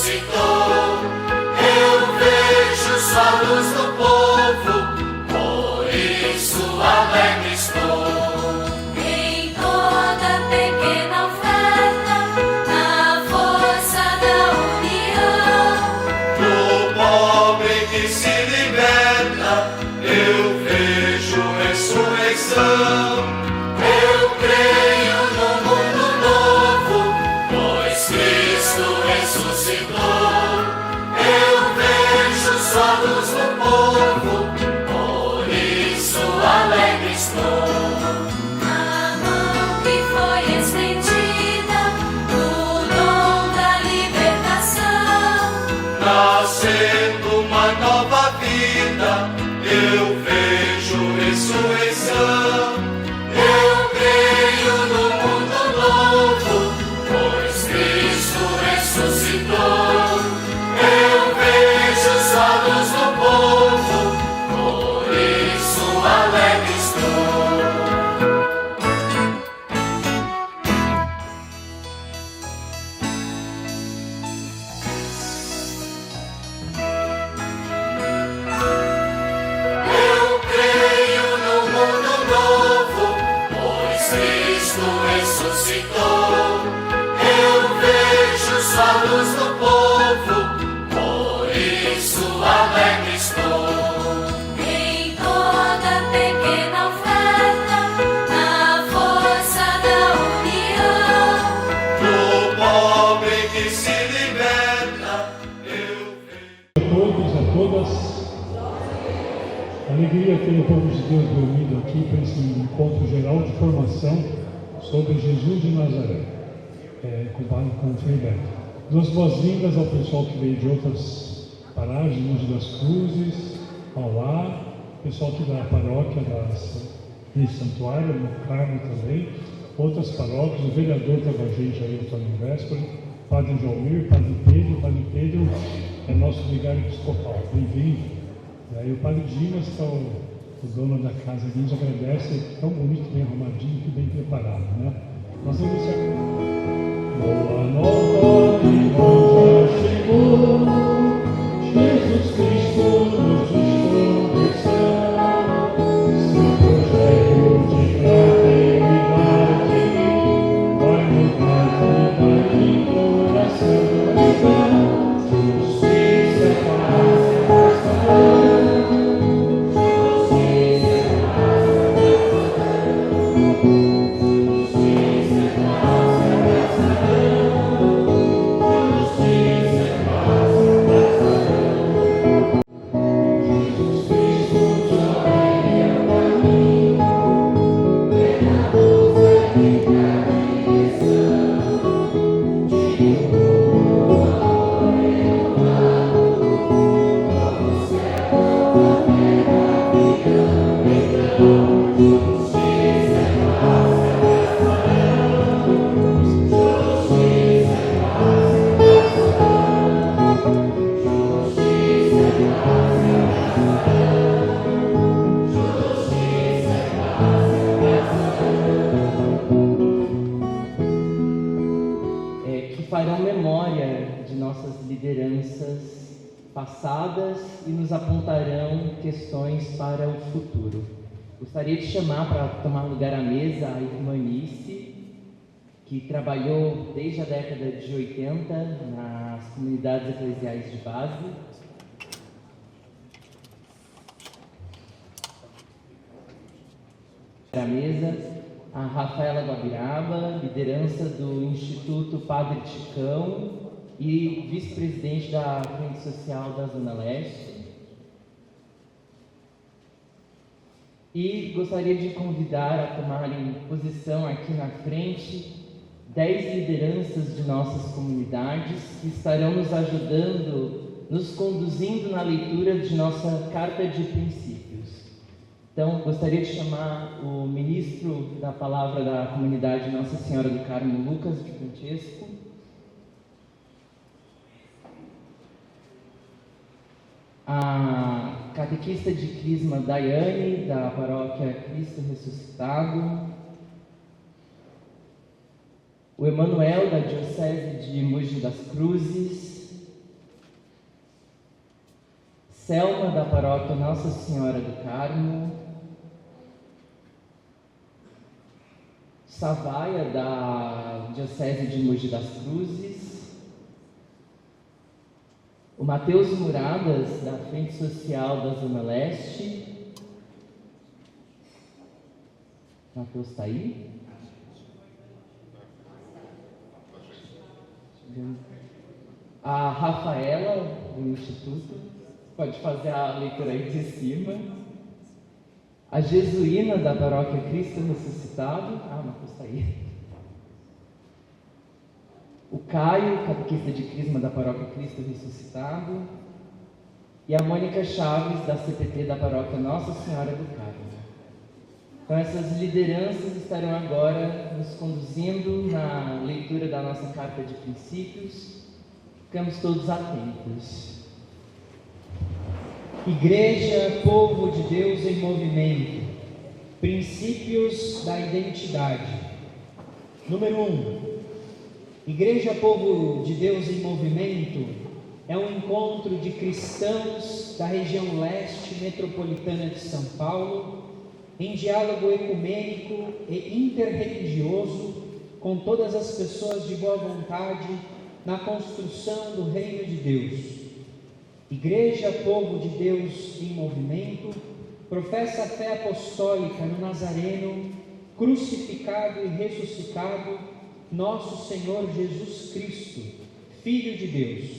ressuscitou. Eu vejo sua luz no povo, por isso alegre estou. Em toda pequena oferta, na força da união, No pobre que se liberta, eu vejo ressurreição. Eu creio no mundo novo, pois Cristo ressuscitou. Eu vejo sua luz no povo, por isso alegre estou. a mão que foi estendida, o dom da libertação, Nascendo uma nova vida, eu vejo ressurreição. Eu creio no mundo novo, pois Cristo ressuscitou. Eu vejo sua luz no povo, por isso alegre estou. Eu creio no mundo novo, pois Cristo ressuscitou. Eu vejo sua luz no povo, por isso alegre estou. em toda pequena oferta, na força da união, No pobre que se liberta, eu vejo. A todos, a todas. Alegria ter o povo de Deus reunido aqui para esse encontro geral de formação sobre Jesus de Nazaré, com o Frei Beto. Dou as boas-vindas ao pessoal que veio de outras paragens, Monte das Cruzes, ao Lá, pessoal aqui da paróquia desse santuário, no Carmo também, outras paróquias, o vereador estava a gente aí, Antônio Véspera, Padre Joalmir, Padre Pedro é nosso vigário episcopal, bem-vindo. E aí o Padre Dimas, que é o dono da casa aqui, nos agradece, tão bonito, bem arrumadinho e bem preparado, né? Nós vamos iniciar. Boa nova, irmãos, já chegou, Jesus Cristo nos buscou do céu, seu projeto de fraternidade vai mudar vida e coração. Justiça, paz, que farão memória de nossas lideranças passadas e nos apontarão questões para o futuro. Gostaria de chamar para tomar lugar à mesa a irmã Nice, que trabalhou desde a década de 80 nas comunidades eclesiais de base. À mesa, a Rafaela Guabiraba, liderança do Instituto Padre Ticão e vice-presidente da Frente Social da Zona Leste. E gostaria de convidar a tomarem posição aqui na frente 10 lideranças de nossas comunidades que estarão nos ajudando, nos conduzindo na leitura de nossa Carta de Princípios. Então, gostaria de chamar o ministro da Palavra da Comunidade Nossa Senhora do Carmo, Lucas de Francesco. A catequista de Crisma Daiane, da Paróquia Cristo Ressuscitado. O Emanuel, da Diocese de Mogi das Cruzes. Selma, da paróquia Nossa Senhora do Carmo. Savaia, da Diocese de Mogi das Cruzes. O Matheus Muradas, da Frente Social da Zona Leste. Matheus está aí? A Rafaela, do Instituto, pode fazer a leitura aí de cima. A Jesuína, da Paróquia Cristo Ressuscitado. Matheus está aí. O Caio, catequista de Crisma da Paróquia Cristo Ressuscitado. E a Mônica Chaves, da CPT da Paróquia Nossa Senhora do Carmo. Então, essas lideranças estarão agora nos conduzindo na leitura da nossa carta de princípios. Ficamos todos atentos. Igreja, povo de Deus em movimento. Princípios da identidade. Número 1. Igreja, povo de Deus em movimento é um encontro de cristãos da região leste metropolitana de São Paulo, em diálogo ecumênico e interreligioso com todas as pessoas de boa vontade na construção do reino de Deus. Igreja, povo de Deus em movimento, professa a fé apostólica no Nazareno, crucificado e ressuscitado, nosso Senhor Jesus Cristo, Filho de Deus.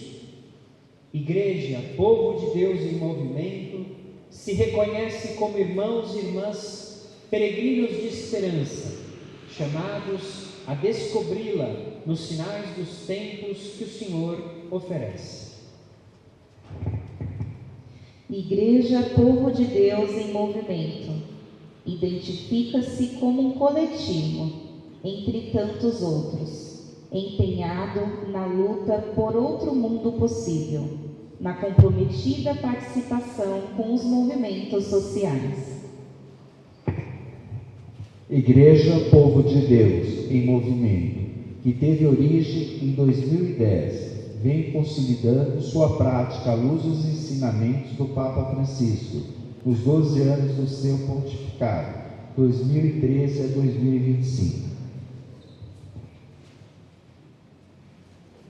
Igreja, povo de Deus em movimento, se reconhece como irmãos e irmãs, peregrinos de esperança, chamados a descobri-la nos sinais dos tempos que o Senhor oferece. Igreja, povo de Deus em movimento, identifica-se como um coletivo, entre tantos outros, empenhado na luta por outro mundo possível, na comprometida participação com os movimentos sociais. Igreja, povo de Deus em movimento, que teve origem em 2010, vem consolidando sua prática à luz dos ensinamentos do Papa Francisco, nos 12 anos do seu pontificado, 2013 a 2025.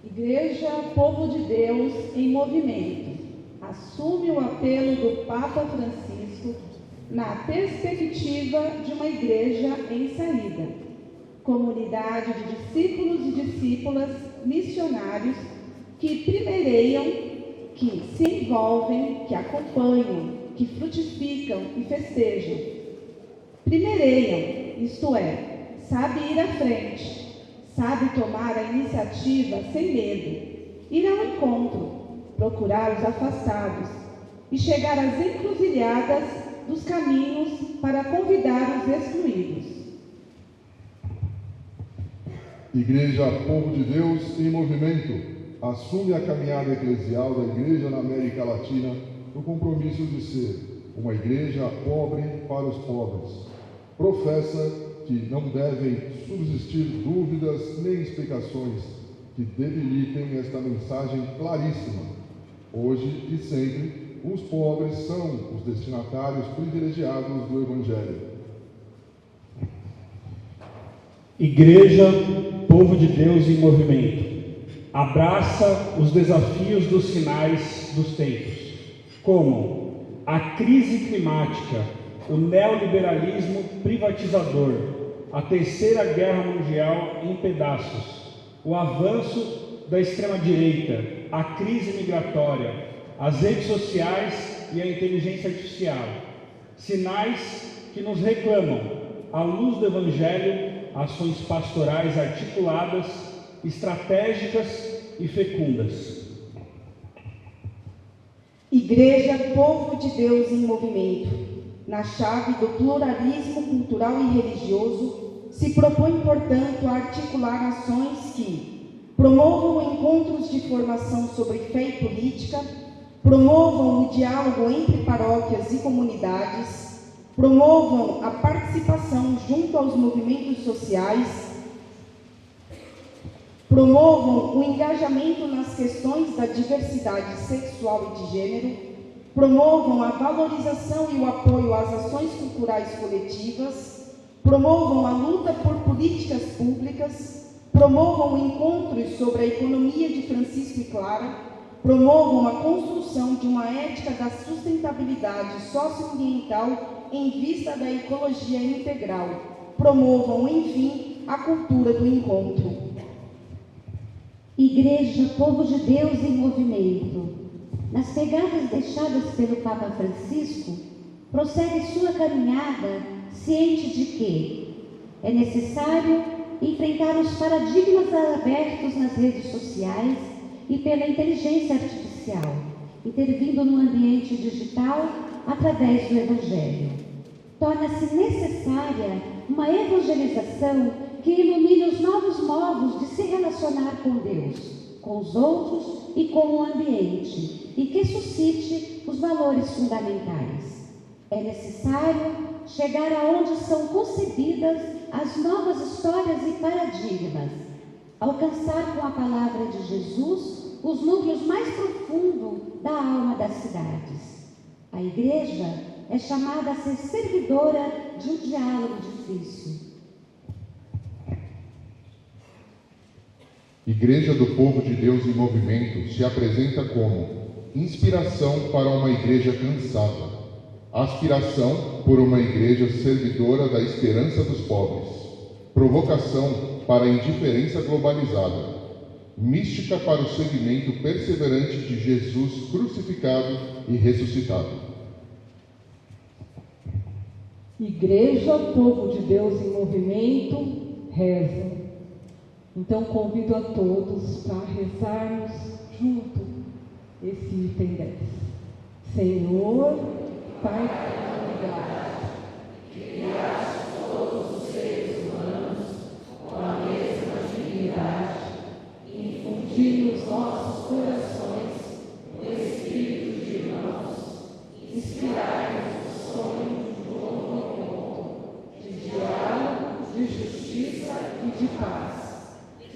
Igreja, povo de Deus em movimento, assume o apelo do Papa Francisco na perspectiva de uma igreja em saída, comunidade de discípulos e discípulas missionários que primeireiam, que se envolvem, que acompanham, que frutificam e festejam. Primeireiam, isto é, sabe ir à frente, sabe tomar a iniciativa sem medo, ir ao encontro, procurar os afastados e chegar às encruzilhadas dos caminhos para convidar os excluídos. Igreja, povo de Deus em movimento, assume a caminhada eclesial da Igreja na América Latina no compromisso de ser uma igreja pobre para os pobres. Professa que não devem subsistir dúvidas nem explicações que debilitem esta mensagem claríssima. Hoje e sempre, os pobres são os destinatários privilegiados do Evangelho. Igreja, povo de Deus em movimento, abraça os desafios dos sinais dos tempos, como a crise climática, o neoliberalismo privatizador, a Terceira Guerra Mundial em pedaços, o avanço da extrema-direita, a crise migratória, as redes sociais e a inteligência artificial. Sinais que nos reclamam, à luz do Evangelho, ações pastorais articuladas, estratégicas e fecundas. Igreja, povo de Deus em movimento, na chave do pluralismo cultural e religioso, se propõe, portanto, a articular ações que promovam encontros de formação sobre fé e política, promovam o diálogo entre paróquias e comunidades, promovam a participação junto aos movimentos sociais, promovam o engajamento nas questões da diversidade sexual e de gênero, promovam a valorização e o apoio às ações culturais coletivas, promovam a luta por políticas públicas, promovam encontros sobre a economia de Francisco e Clara, promovam a construção de uma ética da sustentabilidade socioambiental em vista da ecologia integral, promovam, enfim, a cultura do encontro. Igreja, povo de Deus em movimento. Nas pegadas deixadas pelo Papa Francisco, prossegue sua caminhada ciente de que é necessário enfrentar os paradigmas abertos nas redes sociais e pela inteligência artificial, intervindo no ambiente digital através do Evangelho. Torna-se necessária uma evangelização que ilumine os novos modos de se relacionar com Deus, com os outros e com o ambiente, e que suscite os valores fundamentais. É necessário chegar aonde são concebidas as novas histórias e paradigmas, alcançar com a palavra de Jesus os núcleos mais profundos da alma das cidades. A Igreja é chamada a ser servidora de um diálogo difícil. Igreja do Povo de Deus em Movimento se apresenta como inspiração para uma igreja cansada, aspiração por uma igreja servidora da esperança dos pobres, provocação para a indiferença globalizada, mística para o seguimento perseverante de Jesus crucificado e ressuscitado. Igreja, povo de Deus em movimento, reza. Então convido a todos para rezarmos junto esse item 10. Senhor, Pai da humanidade, que criaste todos os seres humanos com a mesma dignidade, infundi nos nossos corações o espírito de irmãos, inspirai-nos o sonho de um novo encontro, de diálogo, de justiça e de paz.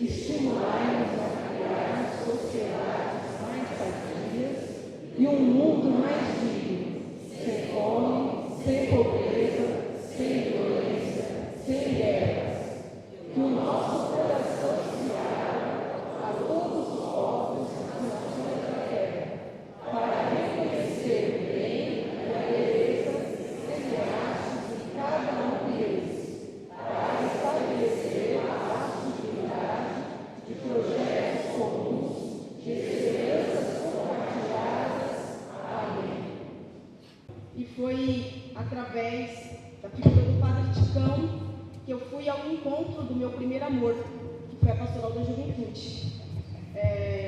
Estimurai-nos a criar sociedades mais sadias e um mundo mais digno, sem fome, sem pobreza, sem violência, sem guerras. Que o nosso coração se abra a todos os povos e nações da terra, para reconhecer o bem e a beleza semeados em cada um deles, para estabelecer laços de unidade, de projetos comuns, de esperanças compartilhadas. Amém. E foi através da figura do Padre Ticão que eu fui ao encontro do meu primeiro amor, que foi a Pastoral da Juventude.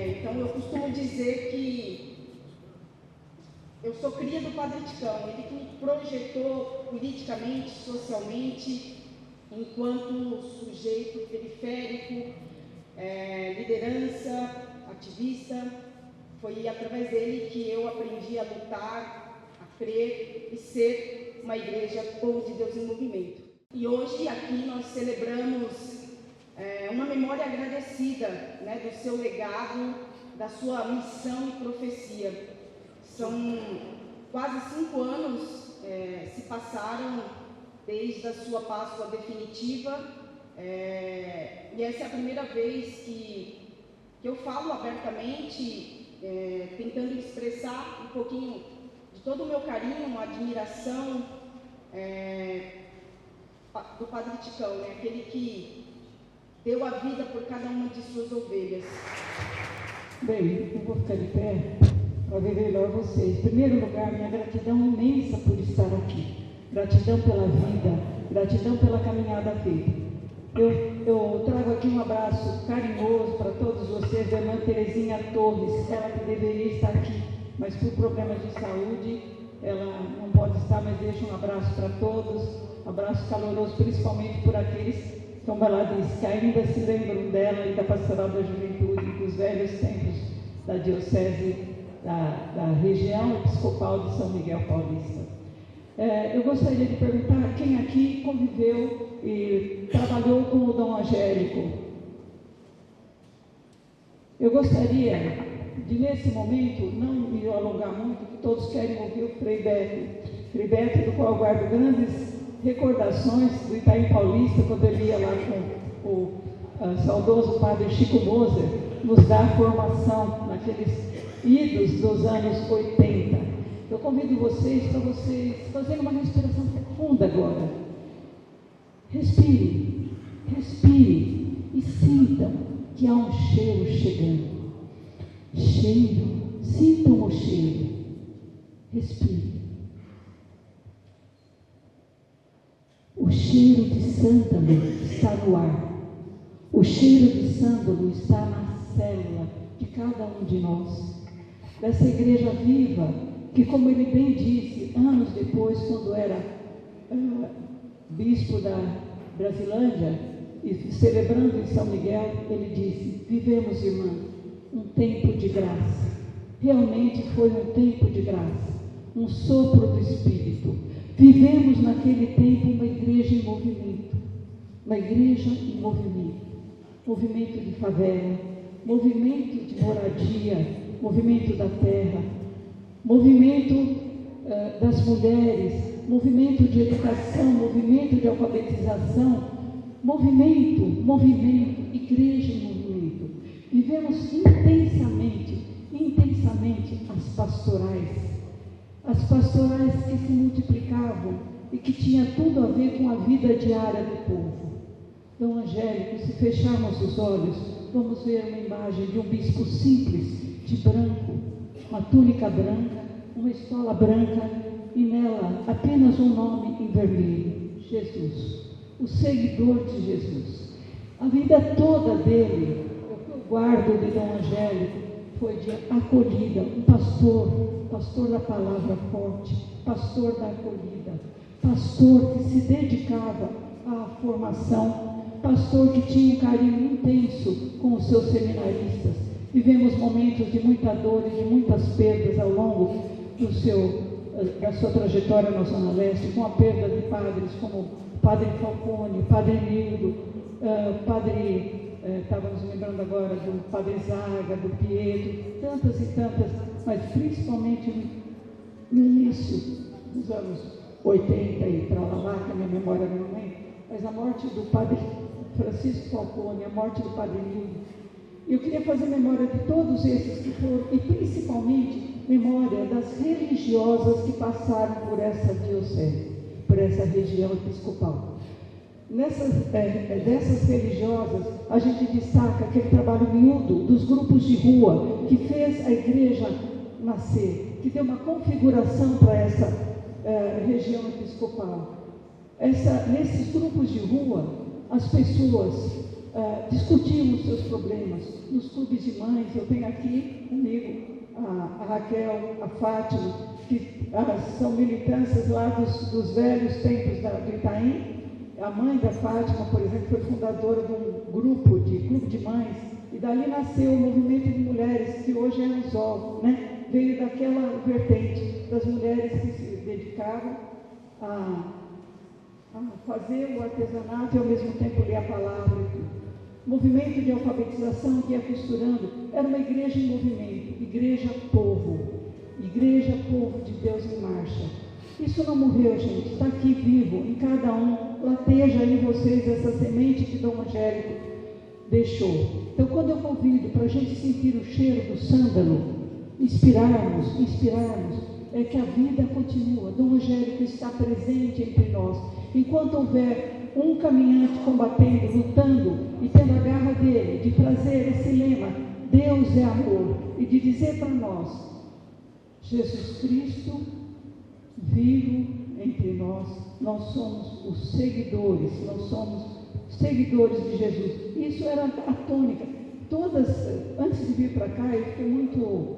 Então eu costumo dizer que eu sou cria do Padre Ticão, ele que me projetou politicamente, socialmente, enquanto sujeito periférico, liderança, ativista. Foi através dele que eu aprendi a lutar, a crer e ser uma igreja povo de Deus em movimento. E hoje aqui nós celebramos uma memória agradecida, né, do seu legado, da sua missão e profecia. São quase 5 anos se passaram desde a sua Páscoa definitiva, e essa é a primeira vez que eu falo abertamente, tentando expressar um pouquinho de todo o meu carinho, admiração do Padre Ticão, né? Aquele que deu a vida por cada uma de suas ovelhas. Bem, eu vou ficar de pé para ver melhor vocês. Em primeiro lugar, minha gratidão imensa por estar aqui. Gratidão pela vida, gratidão pela caminhada feita. Eu trago aqui um abraço carinhoso para todos vocês, da irmã Terezinha Torres, ela que deveria estar aqui, mas por problemas de saúde, ela não pode estar, mas deixo um abraço para todos, um abraço caloroso, principalmente por aqueles, como ela disse, que ainda se lembram dela e da Pastoral da Juventude, dos velhos tempos da Diocese, da região episcopal de São Miguel Paulista. Eu gostaria de perguntar quem aqui conviveu e trabalhou com o Dom Angélico. Eu gostaria de nesse momento, não me alongar muito, que todos querem ouvir o Frei Beto. Frei Beto, do qual eu guardo grandes recordações do Itaim Paulista, quando ele ia lá com o saudoso padre Chico Moser, nos dar formação naqueles idos dos anos 80. Eu convido vocês para vocês fazerem uma respiração profunda agora. Respire, respire e sintam que há um cheiro chegando. Cheiro, sintam o cheiro. Respire. O cheiro de sândalo está no ar. O cheiro de sândalo está na célula de cada um de nós. Dessa igreja viva, que, como ele bem disse, anos depois, quando era bispo da Brasilândia, e celebrando em São Miguel, ele disse: vivemos, irmã, um tempo de graça. Realmente foi um tempo de graça, um sopro do Espírito. Vivemos naquele tempo uma igreja em movimento, uma igreja em movimento de favela, movimento de moradia, movimento da terra, movimento das mulheres, movimento de educação, movimento de alfabetização, movimento, igreja em movimento. Vivemos intensamente as pastorais que se multiplicavam e que tinha tudo a ver com a vida diária do povo. Dom Angélico, se fecharmos os olhos, vamos ver uma imagem de um bispo simples, de branco, uma túnica branca, uma estola branca e nela apenas um nome em vermelho: Jesus, o seguidor de Jesus. A vida toda dele, o que eu guardo de Dom Angélico, foi de acolhida, um pastor da palavra forte, pastor da acolhida, pastor que se dedicava à formação, pastor que tinha um carinho intenso com os seus seminaristas. Vivemos momentos de muita dor e de muitas perdas ao longo da sua trajetória na Zona Leste, com a perda de padres como o Padre Falcone, o Padre Nildo, estávamos lembrando agora do Padre Zaga, do Pietro, tantas e tantas, mas principalmente no início dos anos 80 e para lá, que a minha memória não vem, mas a morte do Padre Francisco Falcone, a morte do Padre Nildo. Eu queria fazer memória de todos esses que foram, e principalmente memória das religiosas que passaram por essa diocese, por essa região episcopal. Dessas religiosas, a gente destaca aquele trabalho miúdo dos grupos de rua, que fez a igreja nascer, que deu uma configuração para essa região episcopal. Nesses grupos de rua, as pessoas discutiam os seus problemas. Nos clubes de mães, eu tenho aqui comigo a Raquel, a Fátima, que são militâncias lá dos velhos tempos do Itaim. A mãe da Fátima, por exemplo, foi fundadora de um grupo de mães, e dali nasceu o movimento de mulheres, que hoje é a Anzol, né? Veio daquela vertente das mulheres que se dedicavam a fazer o artesanato e ao mesmo tempo ler a palavra e tudo. Movimento de alfabetização que ia costurando, era uma igreja em movimento, igreja povo de Deus em marcha. Isso não morreu, gente, está aqui vivo, em cada um. Lateja em vocês essa semente que Dom Angélico deixou. Então, quando eu convido para a gente sentir o cheiro do sândalo, inspirarmos, é que a vida continua. Dom Angélico está presente entre nós. Enquanto houver um caminhante combatendo, lutando e tendo a garra dele de trazer esse lema, Deus é amor, e de dizer para nós, Jesus Cristo vivo entre nós, nós somos os seguidores, de Jesus. Isso era a tônica. Antes de vir para cá, eu fiquei muito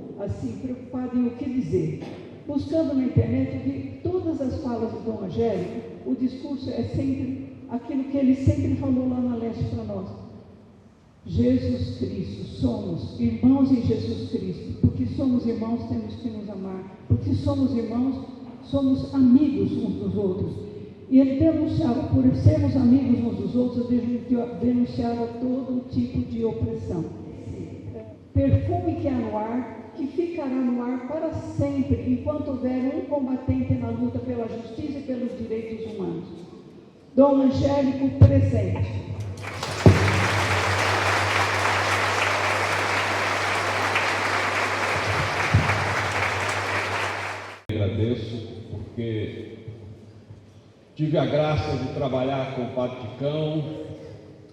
preocupada em o que dizer. Buscando na internet, vi todas as falas do Dom Angélico, o discurso é sempre aquilo que ele sempre falou lá na Leste para nós. Jesus Cristo, somos irmãos em Jesus Cristo. Porque somos irmãos, temos que nos amar. Porque somos irmãos, somos amigos uns dos outros. E ele denunciava, por sermos amigos uns dos outros, denunciava todo tipo de opressão. perfume que há no ar, que ficará no ar para sempre, enquanto houver um combatente na luta pela justiça e pelos direitos humanos. Dom Angélico, presente. Agradeço porque tive a graça de trabalhar com o Padre Ticão,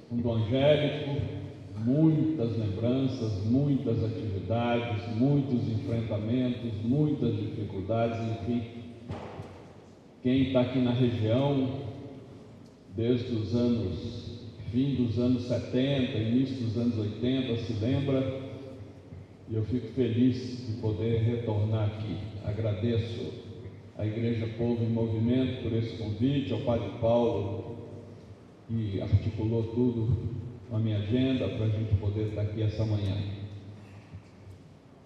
com o Dom Angélico, muitas lembranças, muitas atividades, muitos enfrentamentos, muitas dificuldades, enfim. Quem está aqui na região, desde os anos, fim dos anos 70, início dos anos 80, se lembra, e eu fico feliz de poder retornar aqui. Agradeço à Igreja Povo em Movimento por esse convite, ao Padre Paulo, que articulou tudo na minha agenda para a gente poder estar aqui essa manhã.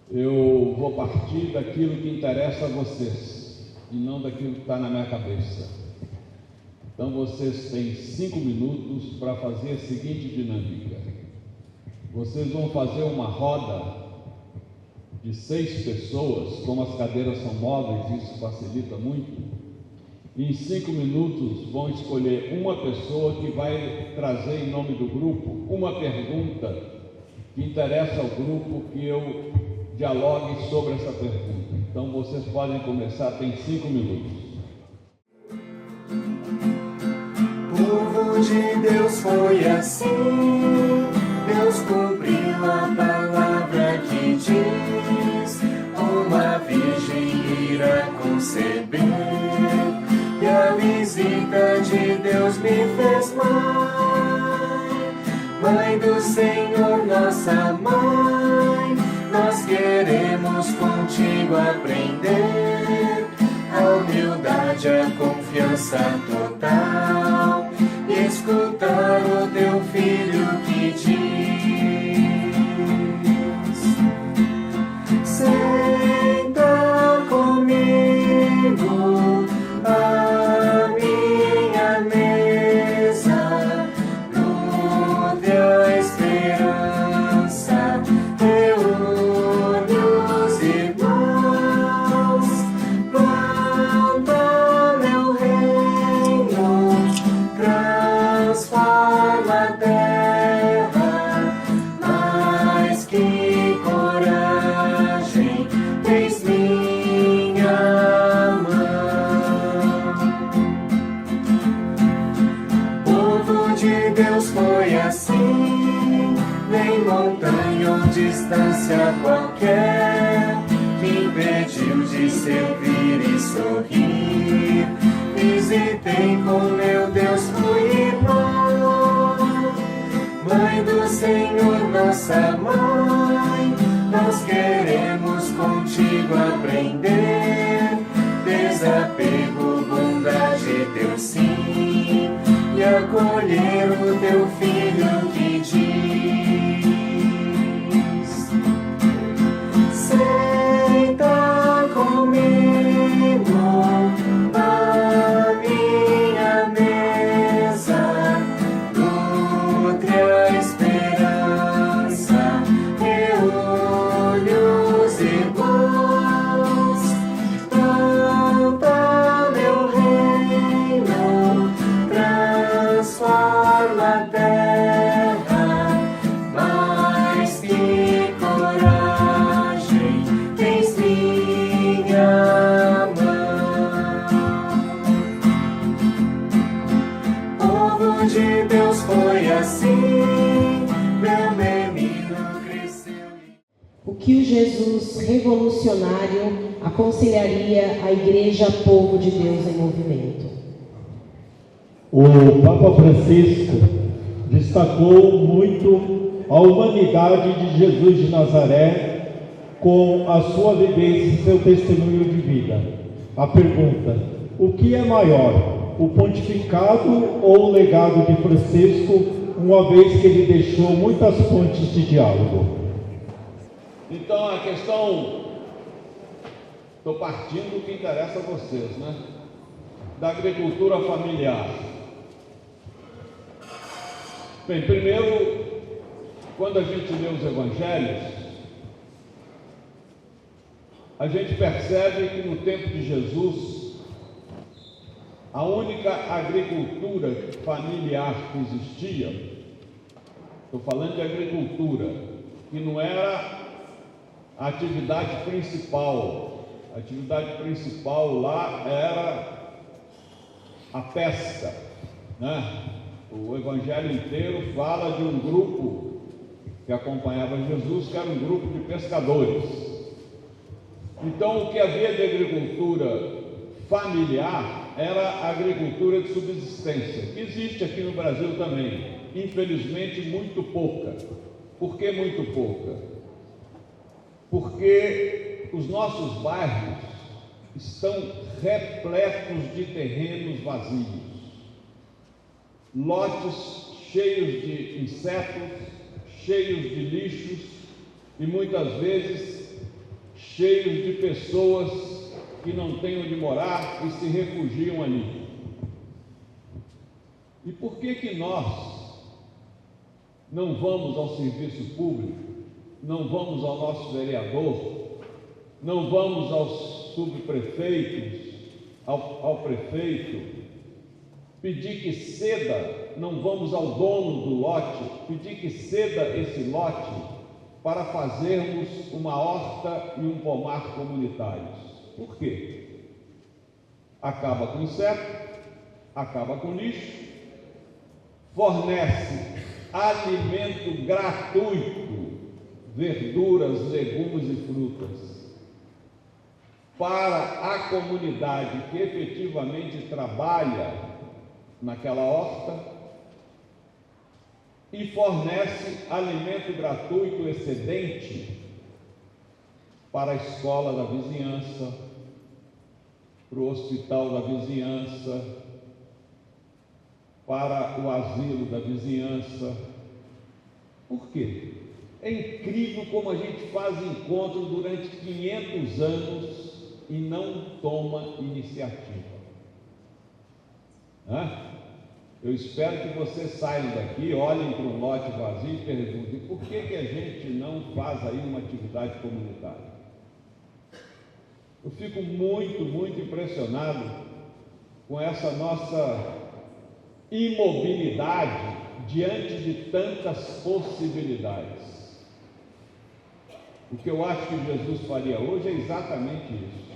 Eu vou partir daquilo que interessa a vocês e não daquilo que está na minha cabeça. Então vocês têm 5 minutos para fazer a seguinte dinâmica. Vocês vão fazer uma roda de 6 pessoas, como as cadeiras são móveis, isso facilita muito. Em 5 minutos vão escolher uma pessoa que vai trazer em nome do grupo uma pergunta que interessa ao grupo, que eu dialogue sobre essa pergunta. Então vocês podem começar, tem 5 minutos. Povo de Deus foi assim, Deus cumpriu a palavra que diz, uma virgem irá conceber, e a visita de Deus me fez mãe do Senhor, nossa mãe. Nós queremos contigo aprender a humildade, a confiança total, e escutar o teu filho que diz: senta comigo à minha mesa, nutre a esperança, reúne os irmãos, planta meu reino, transforma a terra. Mas que coragem tens, minha mão. Povo de Deus foi assim, nem montanha ou distância qualquer me impediu de servir e sorrir. Visitei com meu Deus, fui irmão, mãe do Senhor, nossa mãe. Nós queremos contigo aprender desapego, bondade, teu sim, e acolher o teu filho que diz: senta comigo na minha mesa, nutre a esperança, reúne os irmãos, planta meu reino, transforma a terra. Mas que coragem tens, minha mão. Povo de Deus foi assim, meu menino cresceu. O que o Jesus revolucionário aconselharia à Igreja Povo de Deus em Movimento? O Papa Francisco destacou muito a humanidade de Jesus de Nazaré com a sua vivência e seu testemunho de vida. A pergunta: o que é maior, o pontificado ou o legado de Francisco, uma vez que ele deixou muitas pontes de diálogo? Então a questão, estou partindo do que interessa a vocês, né? Da agricultura familiar. Bem, primeiro, quando a gente lê os evangelhos, a gente percebe que no tempo de Jesus, a única agricultura familiar que existia, estou falando de agricultura, que não era a atividade principal. A atividade principal lá era a pesca, né? O Evangelho inteiro fala de um grupo que acompanhava Jesus, que era um grupo de pescadores. Então, o que havia de agricultura familiar era a agricultura de subsistência, que existe aqui no Brasil também, infelizmente muito pouca. Por que muito pouca? Porque os nossos bairros estão repletos de terrenos vazios, lotes cheios de insetos, cheios de lixos e muitas vezes cheios de pessoas que não têm onde morar e se refugiam ali. E por que nós não vamos ao serviço público, não vamos ao nosso vereador, não vamos aos subprefeitos, ao prefeito, pedir que ceda, não vamos ao dono do lote, pedir que ceda esse lote para fazermos uma horta e um pomar comunitários? Por quê? Acaba com inseto, acaba com lixo, fornece alimento gratuito, verduras, legumes e frutas, para a comunidade que efetivamente trabalha naquela horta, e fornece alimento gratuito excedente para a escola da vizinhança, para o hospital da vizinhança, para o asilo da vizinhança. Por quê? É incrível como a gente faz encontro durante 500 anos e não toma iniciativa. Eu espero que vocês saiam daqui, olhem para um lote vazio e perguntem: por que a gente não faz aí uma atividade comunitária? Eu fico muito impressionado com essa nossa imobilidade diante de tantas possibilidades. O que eu acho que Jesus faria hoje é exatamente isso.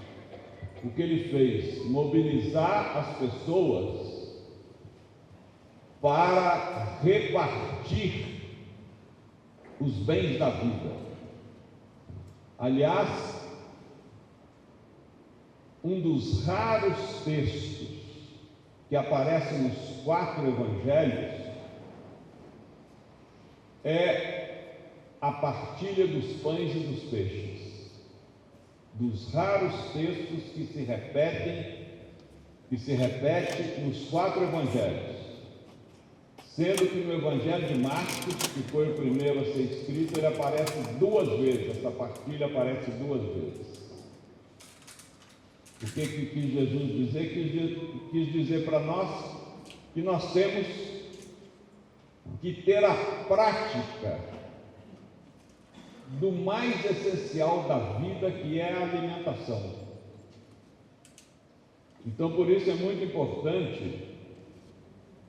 O que ele fez, mobilizar as pessoas para repartir os bens da vida. Aliás, um dos raros textos que aparecem nos 4 evangelhos é a partilha dos pães e dos peixes. Dos raros textos que se repete nos 4 evangelhos. Sendo que no Evangelho de Marcos, que foi o primeiro a ser escrito, ele aparece 2 vezes, essa partilha aparece 2 vezes. O que quis Jesus dizer? Quis dizer para nós que nós temos que ter a prática do mais essencial da vida, que é a alimentação. Então, por isso é muito importante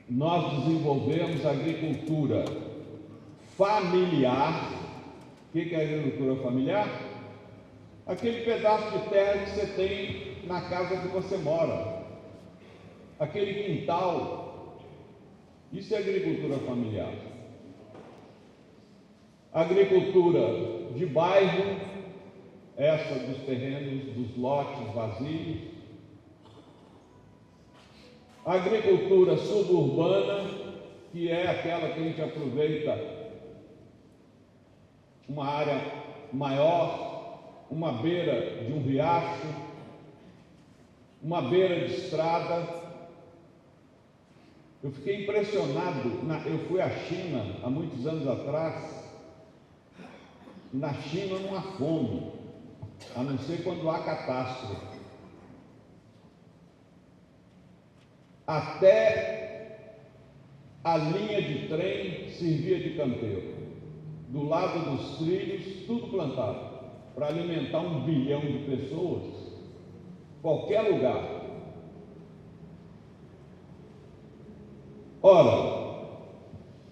nós desenvolvermos a agricultura familiar. O que é a agricultura familiar? Aquele pedaço de terra que você tem na casa que você mora, aquele quintal. Isso é agricultura familiar. Agricultura de bairro, essa dos terrenos, dos lotes vazios. Agricultura suburbana, que é aquela que a gente aproveita uma área maior, uma beira de um riacho, uma beira de estrada. Eu fiquei impressionado, eu fui à China há muitos anos atrás. Na China não há fome, a não ser quando há catástrofe. Até a linha de trem servia de canteiro. Do lado dos trilhos, tudo plantado. para alimentar 1 bilhão de pessoas, qualquer lugar. Ora,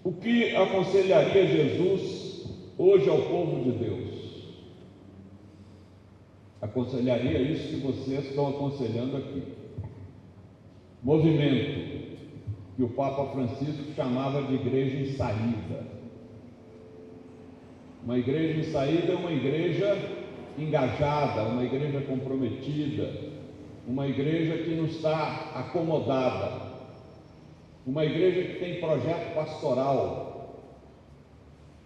o que aconselharia Jesus hoje ao povo de Deus? Aconselharia isso que vocês estão aconselhando aqui. Movimento que o Papa Francisco chamava de igreja em saída. Uma igreja em saída é uma igreja engajada, uma igreja comprometida, uma igreja que não está acomodada, uma igreja que tem projeto pastoral.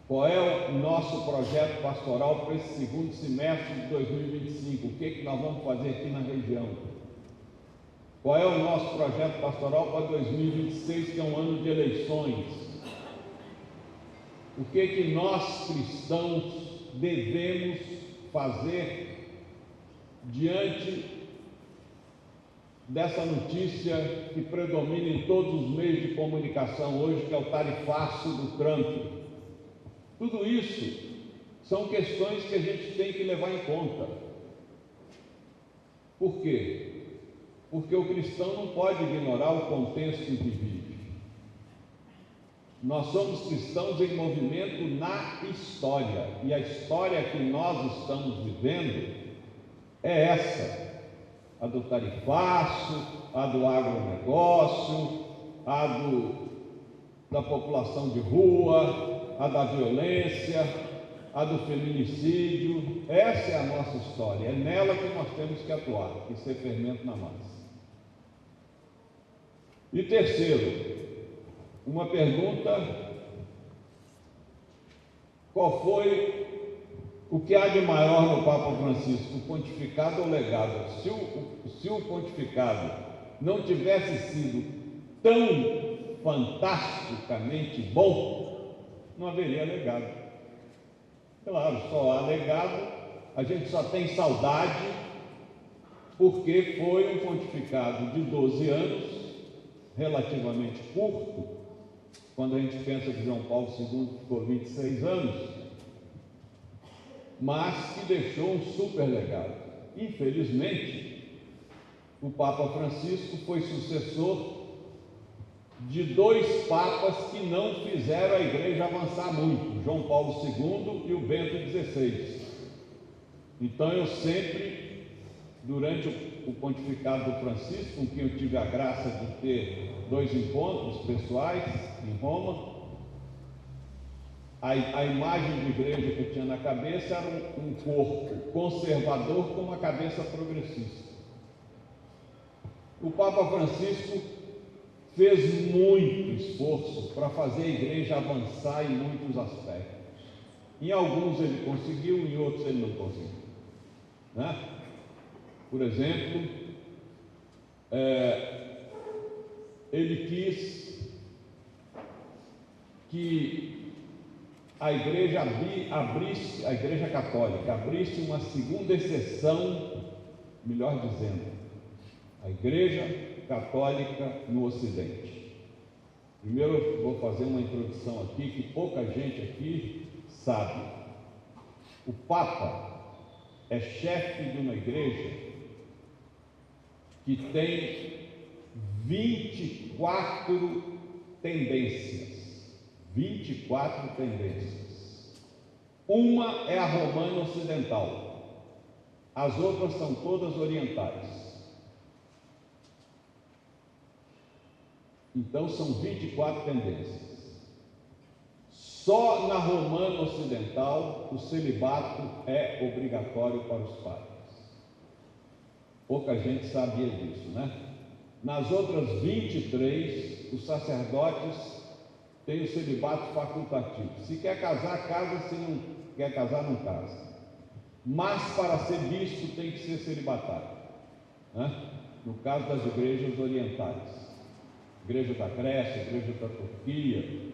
Qual é o nosso projeto pastoral para esse segundo semestre de 2025? O que nós vamos fazer aqui na região? Qual é o nosso projeto pastoral para 2026, que é um ano de eleições? O que nós cristãos devemos fazer diante dessa notícia que predomina em todos os meios de comunicação hoje, que é o tarifaço do Trump? Tudo isso são questões que a gente tem que levar em conta. Por quê? Porque o cristão não pode ignorar o contexto em que vive. Nós somos cristãos em movimento na história, e a história que nós estamos vivendo é essa: a do tarifaço, a do agronegócio, a da população de rua, a da violência, a do feminicídio. Essa é a nossa história, é nela que nós temos que atuar e ser fermento na massa. E terceiro, uma pergunta: qual foi o que há de maior no Papa Francisco, o pontificado ou o legado? Se o pontificado não tivesse sido tão fantasticamente bom, não haveria legado. Claro, só há legado, a gente só tem saudade, porque foi um pontificado de 12 anos, relativamente curto, quando a gente pensa que João Paulo II ficou 26 anos, mas que deixou um super legado. Infelizmente, o Papa Francisco foi sucessor de 2 papas que não fizeram a igreja avançar muito, João Paulo II e o Bento XVI. Então eu sempre, durante o pontificado do Francisco, com quem eu tive a graça de ter 2 encontros pessoais em Roma, a imagem de igreja que eu tinha na cabeça era um corpo conservador com uma cabeça progressista. O Papa Francisco fez muito esforço para fazer a igreja avançar em muitos aspectos. Em alguns ele conseguiu, em outros ele não conseguiu, né? Por exemplo, ele quis que a igreja abrisse, a igreja católica abrisse uma segunda exceção, melhor dizendo, a igreja católica no Ocidente. Primeiro eu vou fazer uma introdução aqui que pouca gente aqui sabe. O Papa é chefe de uma igreja que tem 24 tendências. 24 tendências. Uma é a romana ocidental, as outras são todas orientais. Então são 24 tendências. Só na romana ocidental o celibato é obrigatório para os padres. Pouca gente sabia disso, né? Nas outras 23, os sacerdotes têm o celibato facultativo. Se quer casar, casa; se não quer casar, não casa. Mas para ser bispo tem que ser celibatário, né? No caso das igrejas orientais, igreja da Grécia, igreja da Turquia,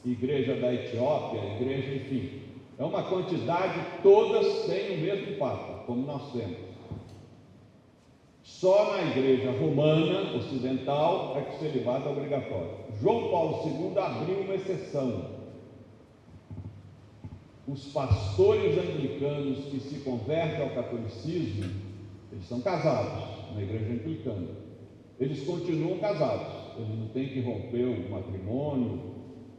igreja da Etiópia, igreja, enfim, é uma quantidade, todas têm o mesmo Papa, como nós temos. Só na igreja romana ocidental é que o celibato é obrigatório. João Paulo II abriu uma exceção. os pastores anglicanos que se convertem ao catolicismo, eles são casados na igreja anglicana. Eles continuam casados, eles não têm que romper o matrimônio,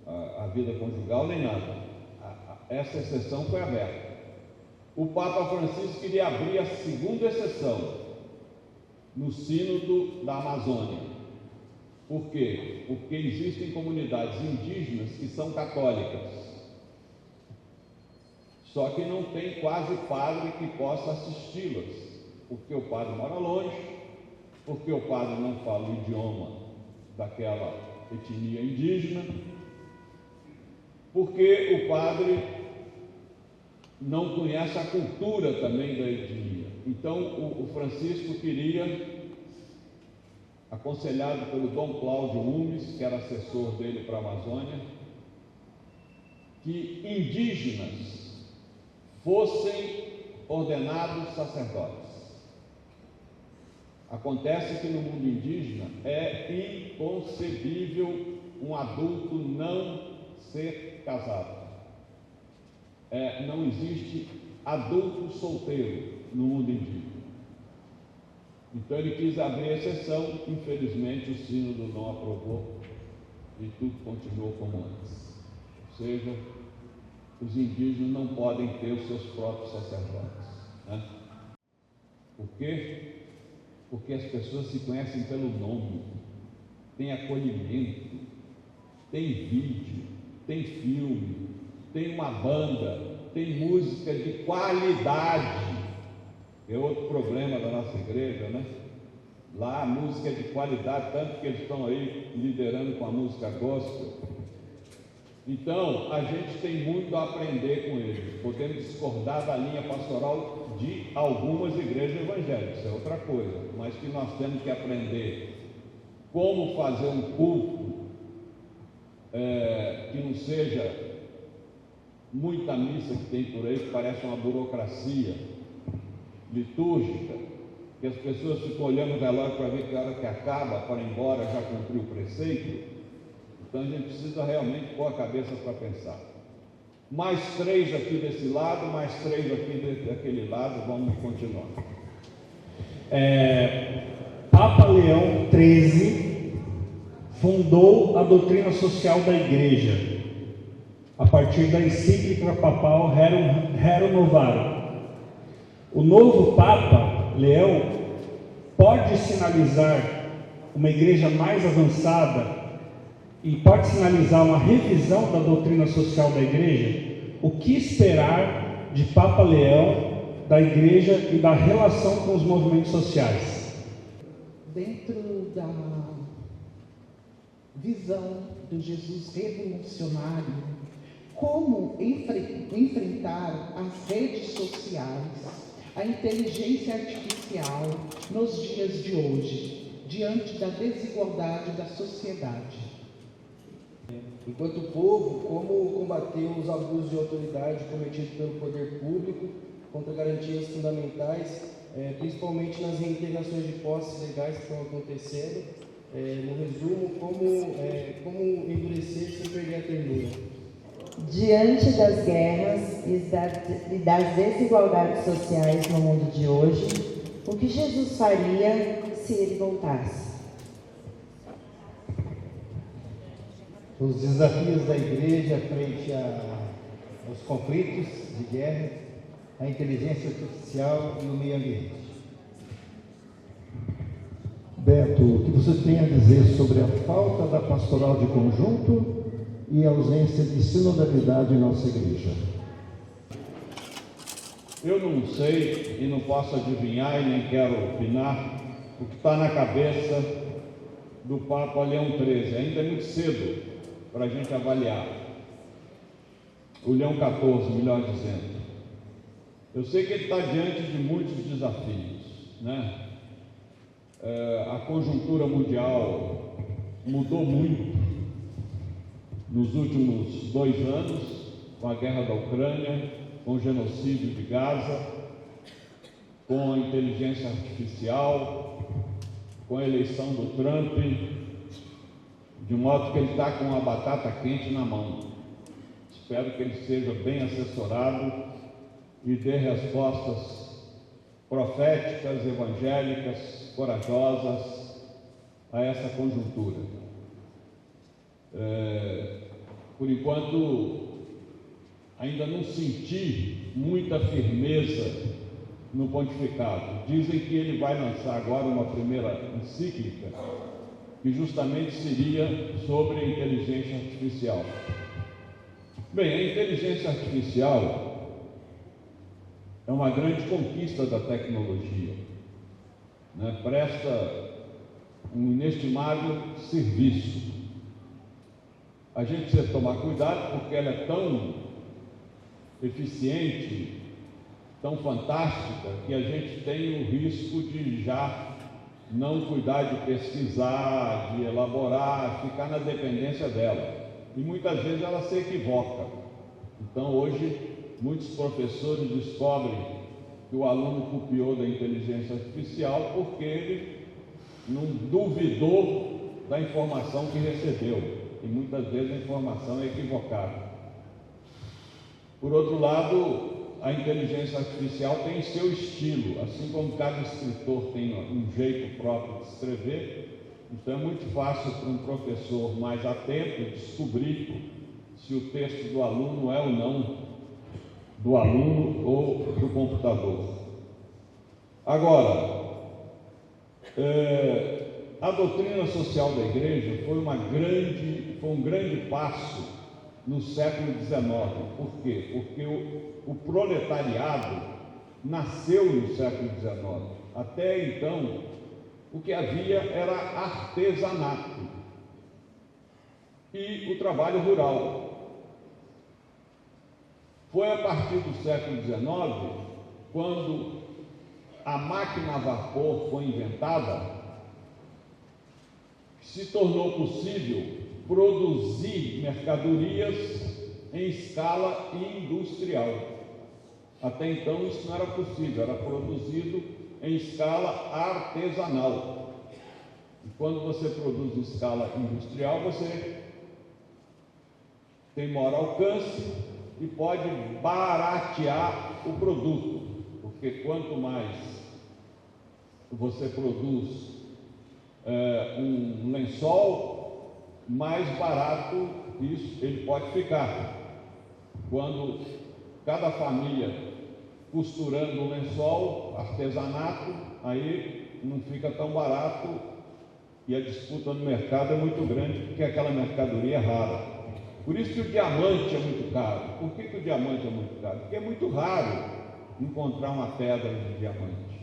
a vida conjugal, nem nada. Essa exceção foi aberta. O Papa Francisco queria abrir a segunda exceção no Sínodo da Amazônia. Por quê? Porque existem comunidades indígenas que são católicas, só que não tem quase padre que possa assisti-las, porque o padre mora longe, porque o padre não fala o idioma daquela etnia indígena, porque o padre não conhece a cultura também da etnia. Então o Francisco queria, aconselhado pelo Dom Cláudio Umes, que era assessor dele para a Amazônia, que indígenas fossem ordenados sacerdotes. Acontece que no mundo indígena é inconcebível um adulto não ser casado. Não existe adulto solteiro no mundo indígena. Então ele quis abrir exceção, infelizmente o sínodo não aprovou e tudo continuou como antes. Ou seja, os indígenas não podem ter os seus próprios sacerdotes. Né? Por quê? Porque as pessoas se conhecem pelo nome, tem acolhimento, tem vídeo, tem filme, tem uma banda, tem música de qualidade. É outro problema da nossa igreja, né? Lá a música é de qualidade, tanto que eles estão aí liderando com a música gospel. Então, a gente tem muito a aprender com eles. Podemos discordar da linha pastoral de algumas igrejas evangélicas, isso é outra coisa, mas que nós temos que aprender como fazer um culto que não seja muita missa que tem por aí, que parece uma burocracia litúrgica, que as pessoas ficam olhando o relógio para ver que hora que acaba, para ir embora, já cumpriu o preceito. Então a gente precisa realmente pôr a cabeça para pensar. Mais 3 aqui desse lado, mais 3 aqui daquele lado, vamos continuar. Papa Leão XIII fundou a doutrina social da Igreja a partir da encíclica papal Rerum Novarum. O novo Papa Leão pode sinalizar uma igreja mais avançada e pode sinalizar uma revisão da doutrina social da Igreja. O que esperar de Papa Leão, da Igreja e da relação com os movimentos sociais? Dentro da visão do Jesus revolucionário, como enfrentar as redes sociais, a inteligência artificial nos dias de hoje, diante da desigualdade da sociedade. Enquanto povo, como combater os abusos de autoridade cometidos pelo poder público contra garantias fundamentais, principalmente nas reintegrações de posses legais que estão acontecendo. No resumo, como endurecer sem perder a ternura. Diante das guerras e das desigualdades sociais no mundo de hoje, o que Jesus faria se ele voltasse? Os desafios da Igreja frente aos conflitos de guerra, a inteligência artificial e o meio ambiente. Beto, o que você tem a dizer sobre a falta da pastoral de conjunto e a ausência de sinodalidade em nossa igreja? Eu não sei e não posso adivinhar e nem quero opinar o que está na cabeça do Papa Leão XIII. Ainda é muito cedo para a gente avaliar. O Leão XIV, melhor dizendo. Eu sei que ele está diante de muitos desafios, né? A conjuntura mundial mudou muito nos últimos 2 anos, com a guerra da Ucrânia, com o genocídio de Gaza, com a inteligência artificial, com a eleição do Trump, de modo que ele está com a batata quente na mão. espero que ele seja bem assessorado e dê respostas proféticas, evangélicas, corajosas a essa conjuntura. Por enquanto, ainda não senti muita firmeza no pontificado. Dizem que ele vai lançar agora uma primeira encíclica que justamente seria sobre a inteligência artificial. Bem, a inteligência artificial é uma grande conquista da tecnologia, né? Presta um inestimável serviço. A gente precisa tomar cuidado porque ela é tão eficiente, tão fantástica, que a gente tem o risco de já não cuidar de pesquisar, de elaborar, ficar na dependência dela. E muitas vezes ela se equivoca. Então hoje muitos professores descobrem que o aluno copiou da inteligência artificial porque ele não duvidou da informação que recebeu. E muitas vezes a informação é equivocada. Por outro lado, a inteligência artificial tem seu estilo, assim como cada escritor tem um jeito próprio de escrever. Então é muito fácil para um professor mais atento descobrir se o texto do aluno é ou não do aluno ou do computador. Agora, a doutrina social da Igreja foi um grande passo no século XIX. Por quê? Porque o proletariado nasceu no século XIX. Até então, o que havia era artesanato e o trabalho rural. Foi a partir do século XIX, quando a máquina a vapor foi inventada, que se tornou possível produzir mercadorias em escala industrial. Até então isso não era possível, era produzido em escala artesanal. E quando você produz em escala industrial, você tem maior alcance e pode baratear o produto, porque quanto mais você produz um lençol, mais barato isso ele pode ficar. Quando cada família costurando um lençol, artesanato, aí não fica tão barato e a disputa no mercado é muito grande, porque aquela mercadoria é rara. Por isso que o diamante é muito caro. Por que o diamante é muito caro? Porque é muito raro encontrar uma pedra de diamante.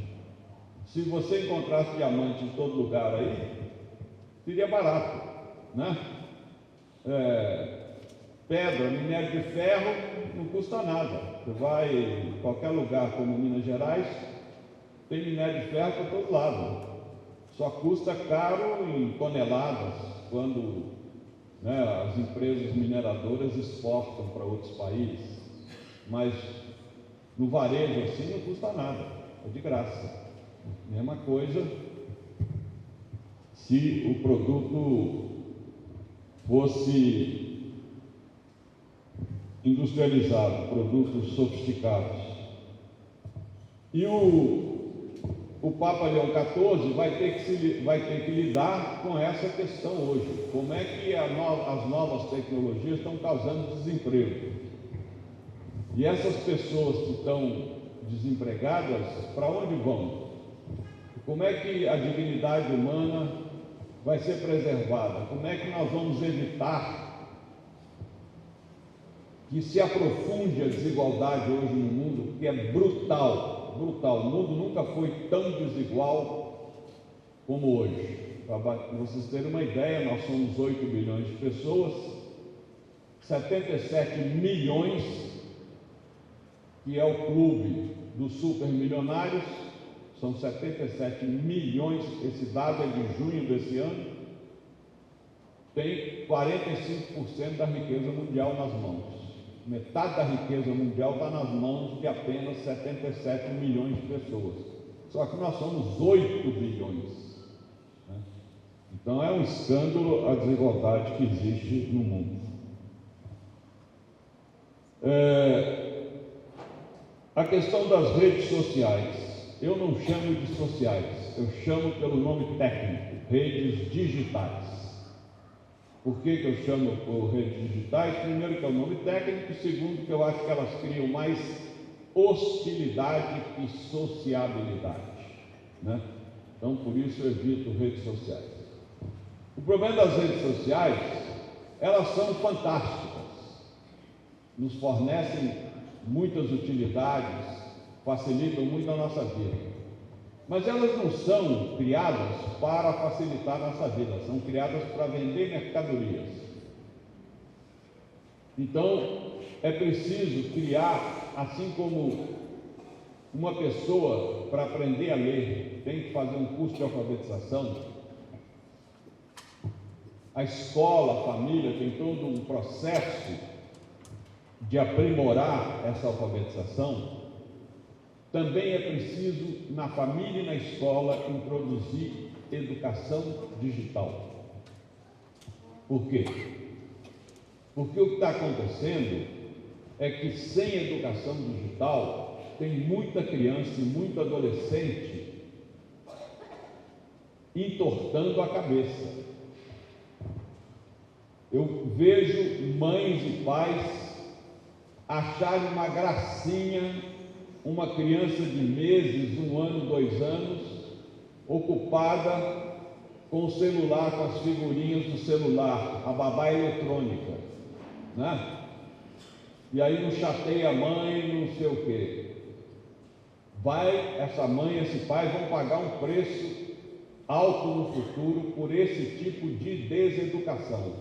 Se você encontrasse diamante em todo lugar aí, seria barato, né? Pedra, minério de ferro, não custa nada. Você vai em qualquer lugar como Minas Gerais, tem minério de ferro para todo lado. Só custa caro em toneladas, quando as empresas mineradoras exportam para outros países. Mas no varejo assim não custa nada, é de graça. Mesma coisa se o produto fosse industrializado, produtos sofisticados. E o Papa Leão XIV vai ter que lidar com essa questão hoje. Como é que as novas tecnologias estão causando desemprego? E essas pessoas que estão desempregadas, para onde vão? Como é que a dignidade humana vai ser preservada? Como é que nós vamos evitar que se aprofunde a desigualdade hoje no mundo, que é brutal, brutal. O mundo nunca foi tão desigual como hoje. Para vocês terem uma ideia, nós somos 8 bilhões de pessoas, 77 milhões, que é o clube dos supermilionários, são 77 milhões, esse dado é de junho desse ano, tem 45% da riqueza mundial nas mãos. Metade da riqueza mundial está nas mãos de apenas 77 milhões de pessoas. Só que nós somos 8 bilhões. Né? Então é um escândalo a desigualdade que existe no mundo. A questão das redes sociais, eu não chamo de sociais, eu chamo pelo nome técnico, redes digitais. Por que eu chamo por redes digitais? Primeiro, que é o nome técnico, segundo, que eu acho que elas criam mais hostilidade e sociabilidade, né? Então, por isso eu evito redes sociais. O problema das redes sociais, elas são fantásticas, nos fornecem muitas utilidades, facilitam muito a nossa vida. Mas elas não são criadas para facilitar a nossa vida, são criadas para vender mercadorias. Então, é preciso criar, assim como uma pessoa, para aprender a ler, tem que fazer um curso de alfabetização. A escola, a família, tem todo um processo de aprimorar essa alfabetização. Também é preciso, na família e na escola, introduzir educação digital. Por quê? Porque o que está acontecendo é que sem educação digital, tem muita criança e muito adolescente entortando a cabeça. Eu vejo mães e pais acharem uma gracinha uma criança de meses, 1 ano, 2 anos, ocupada com o celular, com as figurinhas do celular, a babá eletrônica, né? E aí não chateia a mãe, não sei o quê. Essa mãe, esse pai vão pagar um preço alto no futuro por esse tipo de deseducação.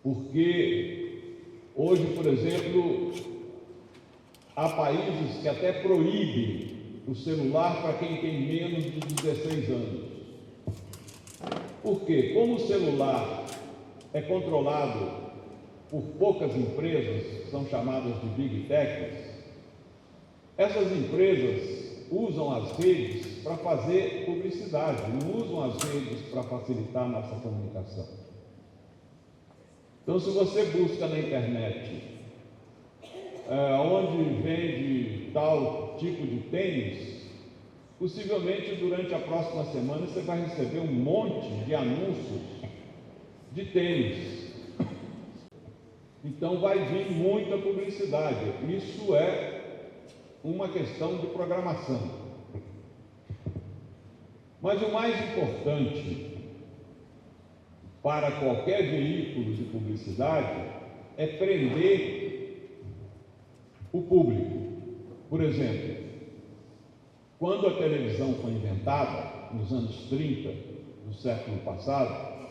Porque hoje, por exemplo, há países que até proíbem o celular para quem tem menos de 16 anos. Por quê? Como o celular é controlado por poucas empresas, que são chamadas de Big Techs, essas empresas usam as redes para fazer publicidade, não usam as redes para facilitar a nossa comunicação. Então, se você busca na internet onde vende tal tipo de tênis, possivelmente durante a próxima semana você vai receber um monte de anúncios de tênis. Então vai vir muita publicidade. Isso é uma questão de programação. Mas o mais importante para qualquer veículo de publicidade é prender o público. Por exemplo, quando a televisão foi inventada, nos anos 30 do século passado,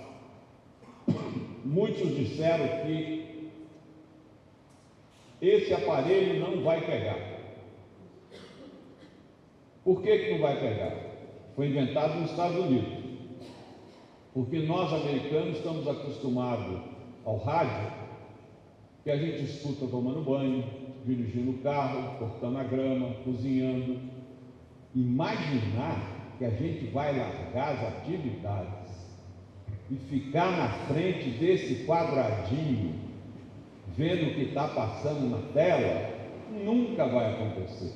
muitos disseram que esse aparelho não vai pegar. Por que não vai pegar? Foi inventado nos Estados Unidos. Porque nós, americanos, estamos acostumados ao rádio, que a gente escuta tomando banho, dirigindo o carro, cortando a grama, cozinhando. Imaginar que a gente vai largar as atividades e ficar na frente desse quadradinho, vendo o que está passando na tela, nunca vai acontecer.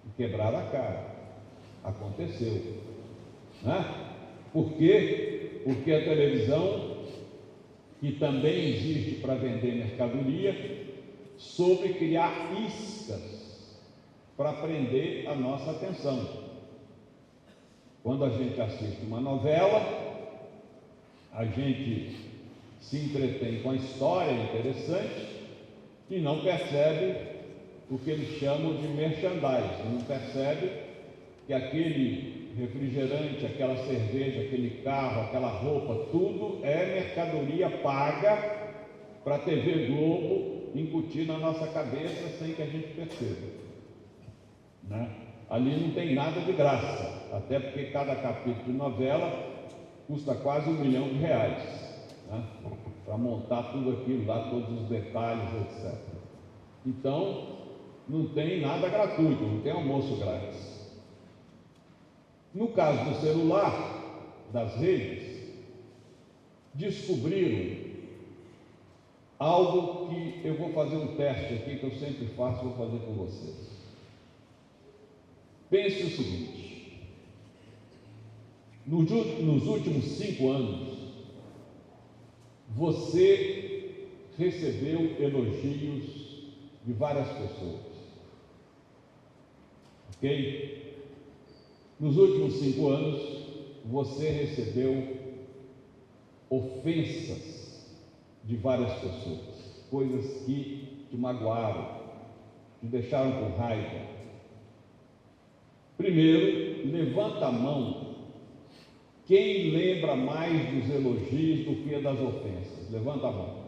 E quebrar a cara. Aconteceu. Né? Por quê? Porque a televisão, que também existe para vender mercadoria, soube criar iscas para prender a nossa atenção. Quando a gente assiste uma novela, a gente se entretém com a história interessante e não percebe o que eles chamam de merchandising, não percebe que aquele refrigerante, aquela cerveja, aquele carro, aquela roupa, tudo é mercadoria paga para a TV Globo incutir na nossa cabeça sem que a gente perceba, né? Ali não tem nada de graça, até porque cada capítulo de novela custa quase R$1 milhão, né? Para montar tudo aquilo lá, todos os detalhes, etc. Então, não tem nada gratuito, não tem almoço grátis. No caso do celular, das redes, descobriram algo que eu vou fazer um teste aqui, que eu sempre faço, vou fazer com vocês. Pense o seguinte: nos últimos 5 anos, você recebeu elogios de várias pessoas, ok? Nos últimos 5 anos, você recebeu ofensas de várias pessoas, coisas que te magoaram, te deixaram com raiva. Primeiro, levanta a mão quem lembra mais dos elogios do que das ofensas. Levanta a mão.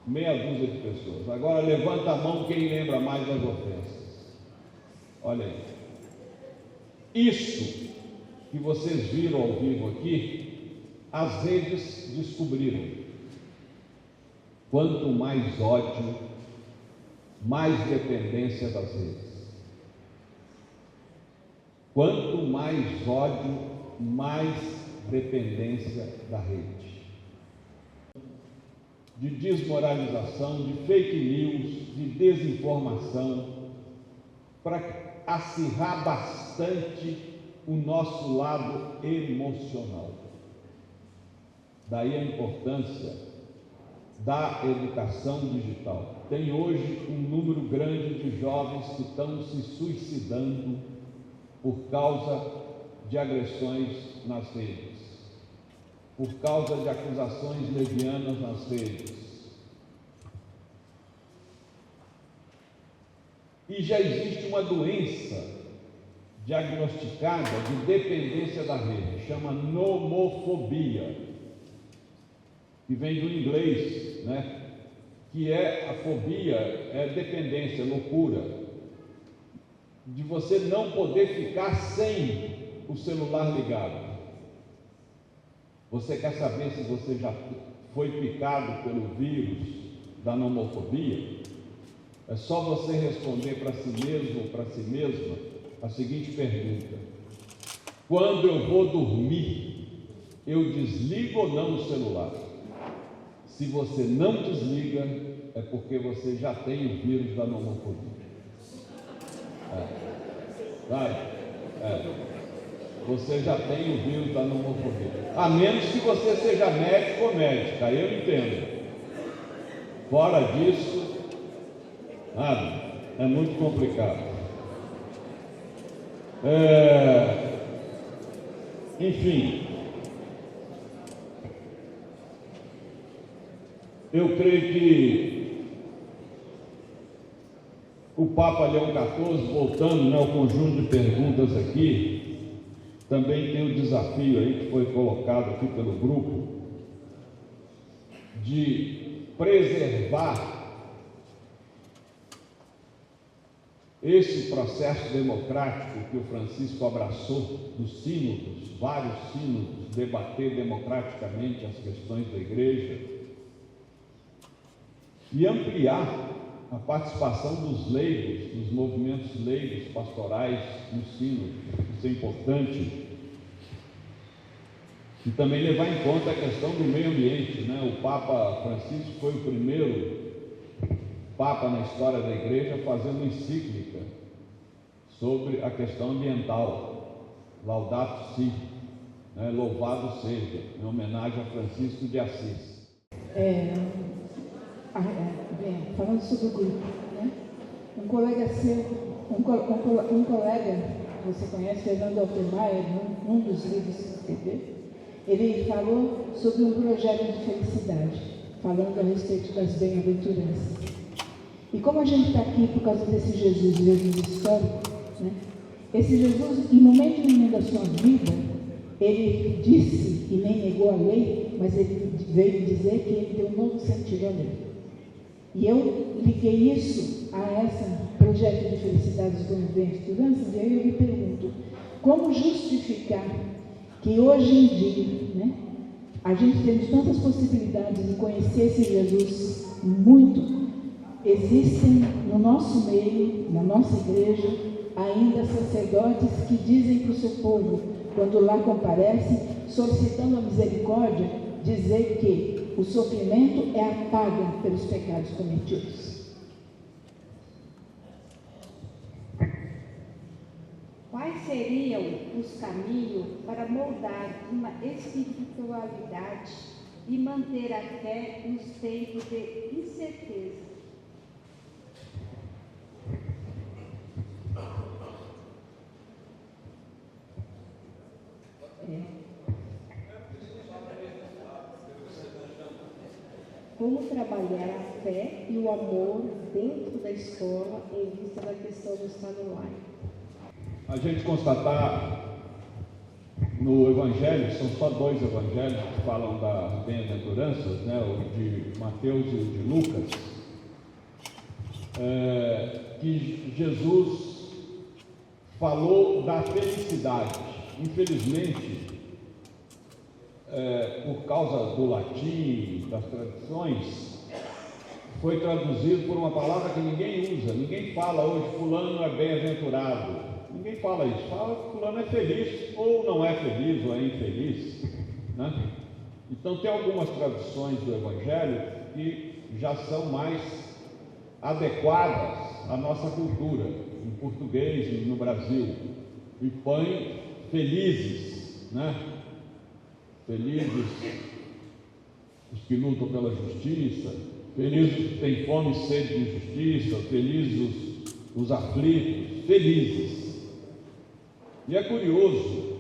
Meia dúzia de pessoas. Agora levanta a mão quem lembra mais das ofensas. Olha aí. Isso que vocês viram ao vivo aqui, as redes descobriram. Quanto mais ódio, mais dependência das redes. Quanto mais ódio, mais dependência da rede. De desmoralização, de fake news, de desinformação, para acirrar bastante o nosso lado emocional. Daí a importância da educação digital. Tem hoje um número grande de jovens que estão se suicidando por causa de agressões nas redes, por causa de acusações levianas nas redes. E já existe uma doença diagnosticada de dependência da rede, chama nomofobia, que vem do inglês, né? Que é a fobia, é dependência, loucura, de você não poder ficar sem o celular ligado. Você quer saber se você já foi picado pelo vírus da nomofobia? É só você responder para si mesmo ou para si mesma a seguinte pergunta: quando eu vou dormir, eu desligo ou não o celular? Se você não desliga, é porque você já tem o vírus da nomofobia. Você já tem o vírus da nomofobia. A menos que você seja médico ou médica, aí eu entendo. Fora disso, nada, é muito complicado. Enfim, eu creio que o Papa Leão XIV, voltando ao conjunto de perguntas aqui, também tem o desafio aí que foi colocado aqui pelo grupo, de preservar esse processo democrático que o Francisco abraçou, dos sínodos, vários sínodos, debater democraticamente as questões da igreja e ampliar a participação dos leigos, dos movimentos leigos pastorais no sínodo. Isso é importante. E também levar em conta a questão do meio ambiente, né? O Papa Francisco foi o primeiro Papa na história da igreja a fazer uma encíclica sobre a questão ambiental, Laudato Si, né? Louvado seja, em homenagem a Francisco de Assis. Falando sobre o grupo, né? Um colega seu, um colega que você conhece, Fernando Altemaier, num dos livros que escreveu, ele falou sobre um projeto de felicidade, falando a respeito das bem-aventuranças. E como a gente está aqui por causa desse Jesus histórico, né? Esse Jesus, em momento nenhum da sua vida, ele disse, e nem negou a lei, mas ele veio dizer que ele deu um novo sentido à lei. E eu liguei isso a esse projeto de felicidade dos bem-aventuranças, e aí eu me pergunto, como justificar que hoje em dia, né, a gente tem tantas possibilidades de conhecer esse Jesus muito, existem no nosso meio, na nossa igreja, ainda sacerdotes que dizem para o seu povo, quando lá comparecem, solicitando a misericórdia, dizer que o sofrimento é a paga pelos pecados cometidos. Quais seriam os caminhos para moldar uma espiritualidade e manter a fé nos tempos de incerteza? Como trabalhar a fé e o amor dentro da escola em vista da questão do estado online? A gente constatar no Evangelho, são só 2 evangelhos que falam das bem-aventuranças, né, o de Mateus e o de Lucas, que Jesus falou da felicidade. Infelizmente, por causa do latim, das tradições, foi traduzido por uma palavra que ninguém usa. Ninguém fala hoje, fulano é bem-aventurado. Ninguém fala isso. Fala que fulano é feliz, ou não é feliz, ou é infeliz, né? Então tem algumas traduções do Evangelho que já são mais adequadas à nossa cultura, em português, no Brasil, e põe felizes, né? Felizes os que lutam pela justiça, felizes os que têm fome e sede de justiça, felizes os aflitos, felizes. E é curioso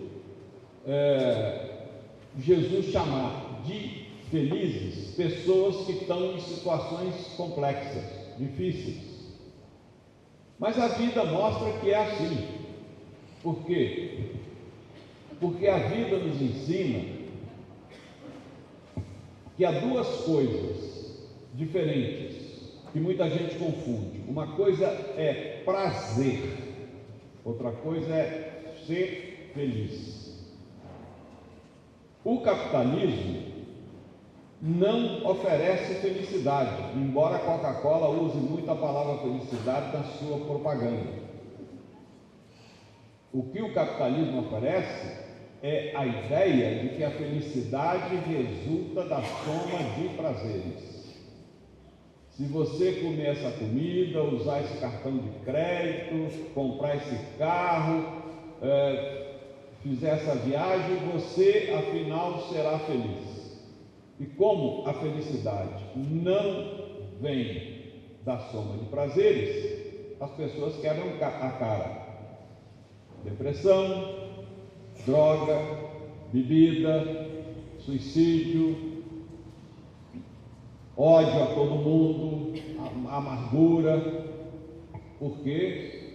Jesus chamar de felizes pessoas que estão em situações complexas, difíceis. Mas a vida mostra que é assim. Por quê? Porque a vida nos ensina que há 2 coisas diferentes que muita gente confunde. Uma coisa é prazer, outra coisa é ser feliz. O capitalismo não oferece felicidade, embora a Coca-Cola use muito a palavra felicidade na sua propaganda. O que o capitalismo oferece é a ideia de que a felicidade resulta da soma de prazeres. Se você comer essa comida, usar esse cartão de crédito, comprar esse carro, fizer essa viagem, você afinal será feliz. E como a felicidade não vem da soma de prazeres, as pessoas quebram a cara. Depressão, droga, bebida, suicídio, ódio a todo mundo, amargura, porque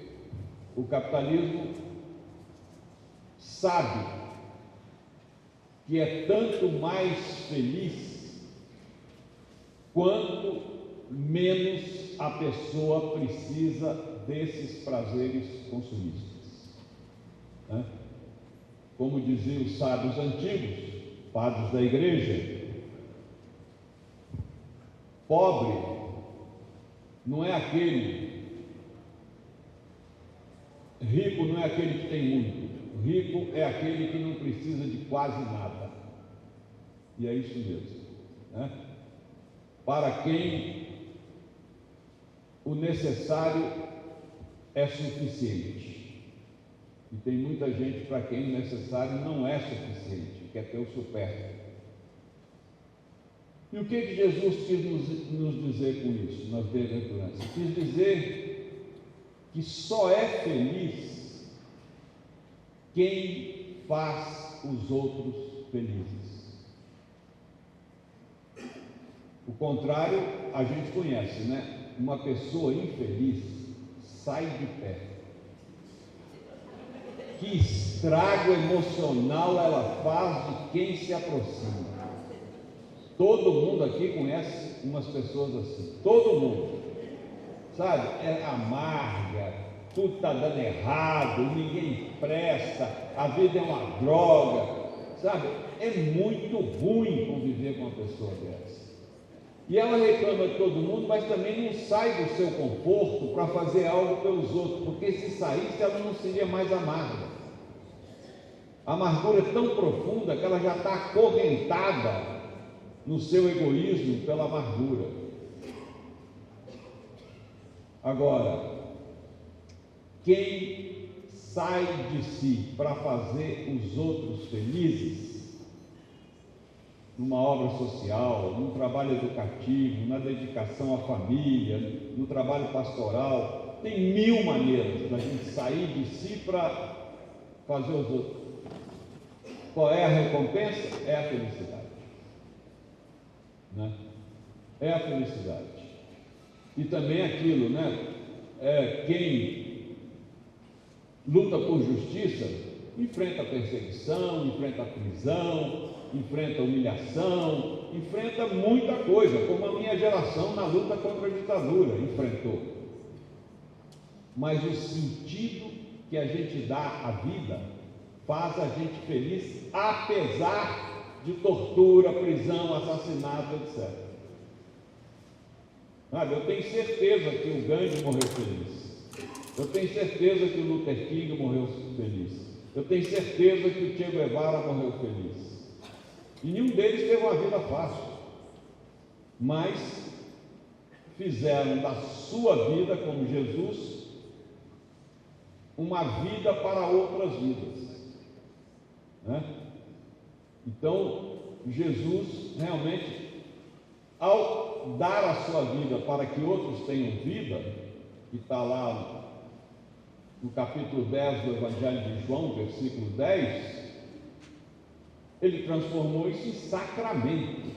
o capitalismo sabe que é tanto mais feliz quanto menos a pessoa precisa desses prazeres consumistas, né? Como diziam os sábios antigos, padres da igreja, pobre não é aquele, rico não é aquele que tem muito, rico é aquele que não precisa de quase nada. E é isso mesmo, né? Para quem o necessário é suficiente. E tem muita gente para quem o necessário não é suficiente, quer ter o supérfluo. E o que Jesus quis nos dizer com isso, nas bem-aventuranças? Quis dizer que só é feliz quem faz os outros felizes. O contrário, a gente conhece, né? Uma pessoa infeliz sai de perto. Que estrago emocional ela faz de quem se aproxima. Todo mundo aqui conhece umas pessoas assim, todo mundo, sabe? É amarga, tudo está dando errado, ninguém presta, a vida é uma droga, sabe? É muito ruim conviver com uma pessoa dessa. E ela reclama de todo mundo, mas também não sai do seu conforto para fazer algo pelos outros, porque se saísse ela não seria mais amarga. A amargura é tão profunda que ela já está acorrentada no seu egoísmo pela amargura. Agora, quem sai de si para fazer os outros felizes, numa obra social, num trabalho educativo, na dedicação à família, no trabalho pastoral, tem 1000 maneiras da gente sair de si para fazer os outros. Qual é a recompensa? É a felicidade. Né? É a felicidade. E também aquilo, né? Quem luta por justiça enfrenta perseguição, enfrenta prisão, enfrenta humilhação, enfrenta muita coisa, como a minha geração na luta contra a ditadura enfrentou. Mas o sentido que a gente dá à vida faz a gente feliz, apesar de tortura, prisão, assassinato, etc. Sabe, eu tenho certeza que o Gandhi morreu feliz. Eu tenho certeza que o Luther King morreu feliz. Eu tenho certeza que o Che Guevara morreu feliz. E nenhum deles teve uma vida fácil. Mas fizeram da sua vida, como Jesus, uma vida para outras vidas. Né? Então, Jesus realmente, ao dar a sua vida para que outros tenham vida, que está lá no capítulo 10 do Evangelho de João, versículo 10, ele transformou isso em sacramento.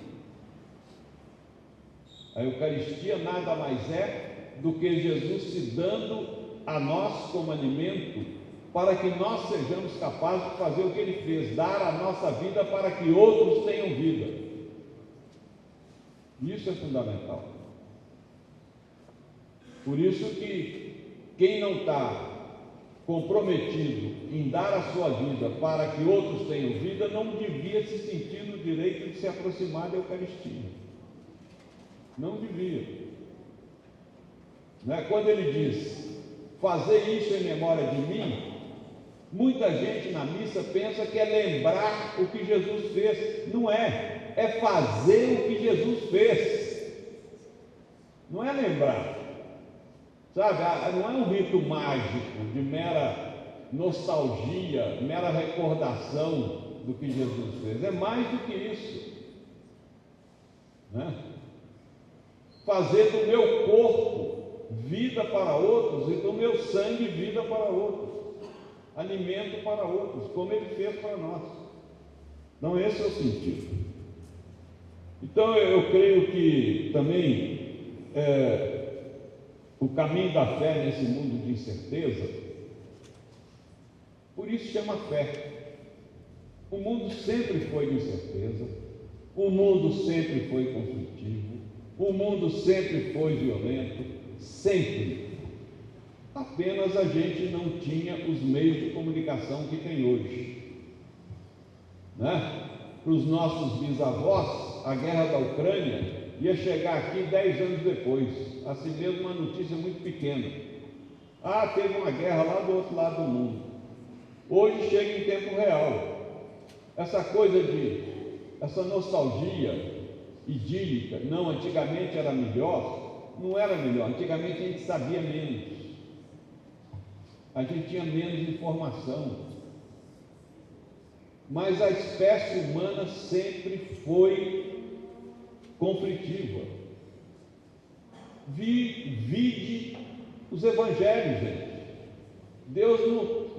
A Eucaristia nada mais é do que Jesus se dando a nós como alimento, para que nós sejamos capazes de fazer o que ele fez, dar a nossa vida para que outros tenham vida. Isso é fundamental. Por isso que quem não está comprometido em dar a sua vida para que outros tenham vida, não devia se sentir no direito de se aproximar da Eucaristia. Não devia. Né? Quando ele diz, fazer isso em memória de mim, muita gente na missa pensa que é lembrar o que Jesus fez. Não é, é fazer o que Jesus fez. Não é lembrar. Sabe, não é um rito mágico de mera nostalgia, mera recordação do que Jesus fez. É mais do que isso. Né? Fazer do meu corpo vida para outros e do meu sangue vida para outros. Alimento para outros, como ele fez para nós. Então, esse é o sentido. Então, eu creio que também o caminho da fé nesse mundo de incerteza, por isso chama fé. O mundo sempre foi de incerteza, o mundo sempre foi conflitivo, o mundo sempre foi violento, sempre. Apenas a gente não tinha os meios de comunicação que tem hoje. Né? Para os nossos bisavós, a guerra da Ucrânia ia chegar aqui 10 anos depois. Assim mesmo, uma notícia muito pequena. Ah, teve uma guerra lá do outro lado do mundo. Hoje chega em tempo real. Essa coisa essa nostalgia idílica, não, antigamente era melhor, não era melhor. Antigamente a gente sabia menos. A gente tinha menos informação. Mas a espécie humana sempre foi conflitiva. Vide os evangelhos, gente. Deus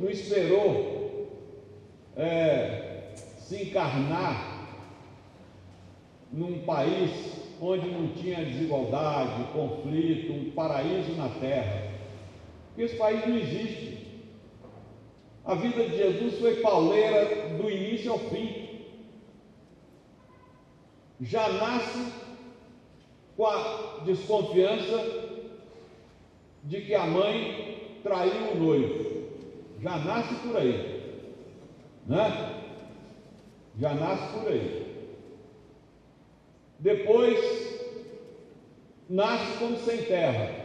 não esperou se encarnar num país onde não tinha desigualdade, conflito, um paraíso na terra. Porque esse país não existe. A vida de Jesus foi pauleira do início ao fim. Já nasce com a desconfiança de que a mãe traiu o noivo. Já nasce por aí, né? Já nasce por aí. Depois nasce como sem terra.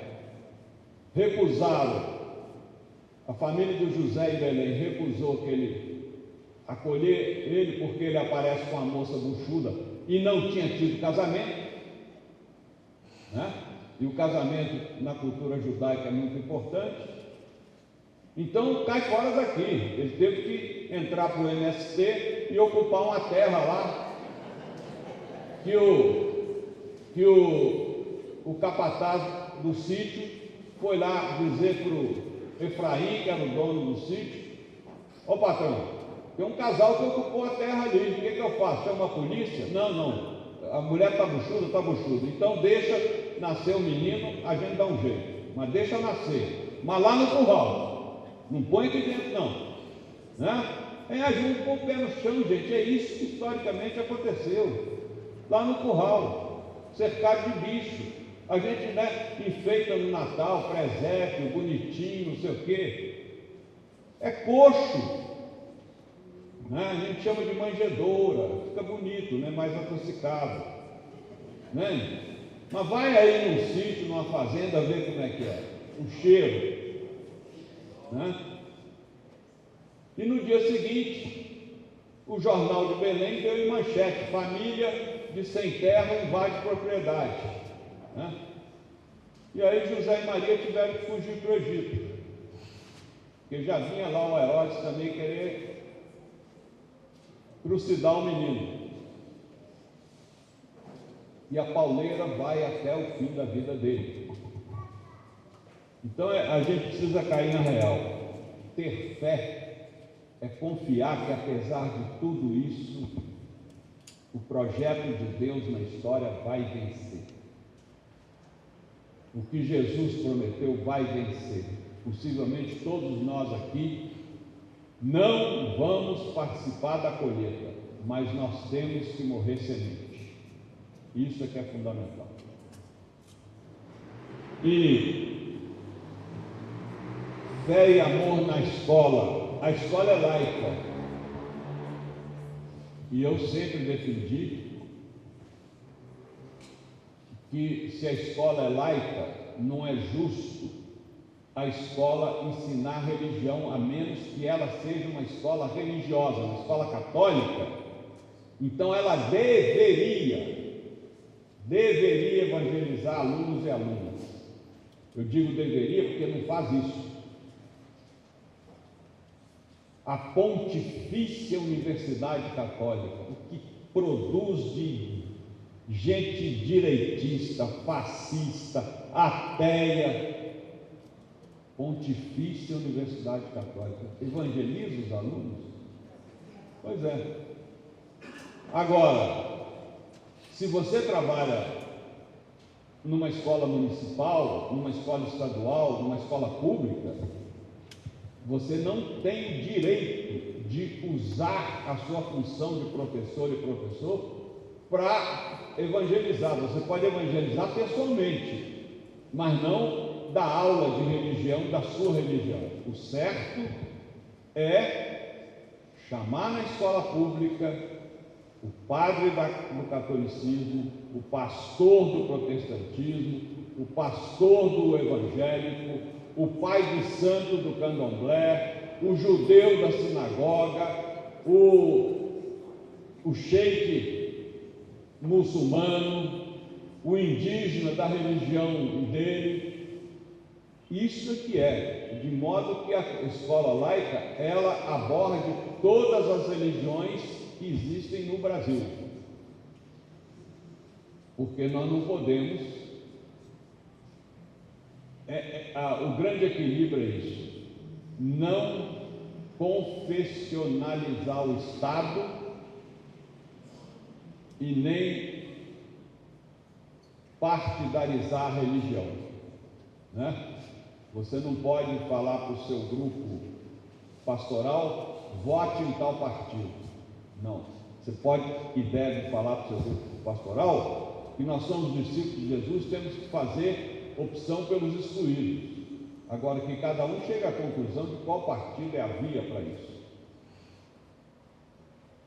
Recusaram. A família do José em Belém recusou acolher ele porque ele aparece com uma moça buchuda. e não tinha tido casamento, né? E o casamento na cultura judaica é muito importante. Então cai fora daqui. Ele teve que entrar para o MST e ocupar uma terra lá que o capataz do sítio foi lá dizer para o Efraim, que era o dono do sítio: ô patrão, tem um casal que ocupou a terra ali, o que eu faço? Chama a polícia? Não, a mulher está buchuda, então deixa nascer o menino, a gente dá um jeito, mas deixa nascer, mas lá no curral, não põe aqui dentro não, né? Ajuda com o pé no chão, gente, é isso que historicamente aconteceu, lá no curral, cercado de bicho. A gente, né, enfeita no Natal, presépio, bonitinho, não sei o quê, é coxo, né? A gente chama de manjedoura, fica bonito, né? Mais adocicado, né? Mas vai aí num sítio, numa fazenda, ver como é que é, o cheiro, né? E no dia seguinte, o jornal de Belém deu em manchete: família de sem terra invade propriedade, né? E aí José e Maria tiveram que fugir para o Egito, porque já vinha lá o Herodes também querer trucidar o menino. E a pauleira vai até o fim da vida dele. Então a gente precisa cair na real. Ter fé é confiar que, apesar de tudo isso, o projeto de Deus na história vai vencer. O que Jesus prometeu vai vencer. Possivelmente todos nós aqui não vamos participar da colheita, mas nós temos que morrer semente. Isso é que é fundamental. E fé e amor na escola. A escola é laica. E eu sempre defendi que, se a escola é laica, não é justo a escola ensinar religião, a menos que ela seja uma escola religiosa, uma escola católica. Então ela deveria evangelizar alunos e alunas. Eu digo deveria porque não faz isso. A Pontifícia Universidade Católica, o que produz de gente direitista, fascista, ateia. Pontifícia Universidade Católica evangeliza os alunos? Pois é. Agora, se você trabalha numa escola municipal, numa escola estadual, numa escola pública, você não tem o direito de usar a sua função de professor e professor para evangelizar. Você pode evangelizar pessoalmente, mas não dar aula de religião, da sua religião. O certo é chamar na escola pública o padre do catolicismo, o pastor do protestantismo, o pastor do evangélico, o pai de santo do candomblé, o judeu da sinagoga, o sheik muçulmano, o indígena da religião dele. Isso que é, de modo que a escola laica, ela aborde todas as religiões que existem no Brasil, porque nós não podemos, o grande equilíbrio é isso, não confessionalizar o Estado e nem partidarizar a religião, né? Você não pode falar para o seu grupo pastoral: vote em tal partido. Não. Você pode e deve falar para o seu grupo pastoral que nós somos discípulos de Jesus, temos que fazer opção pelos excluídos. Agora, que cada um chegue à conclusão de qual partido é a via para isso.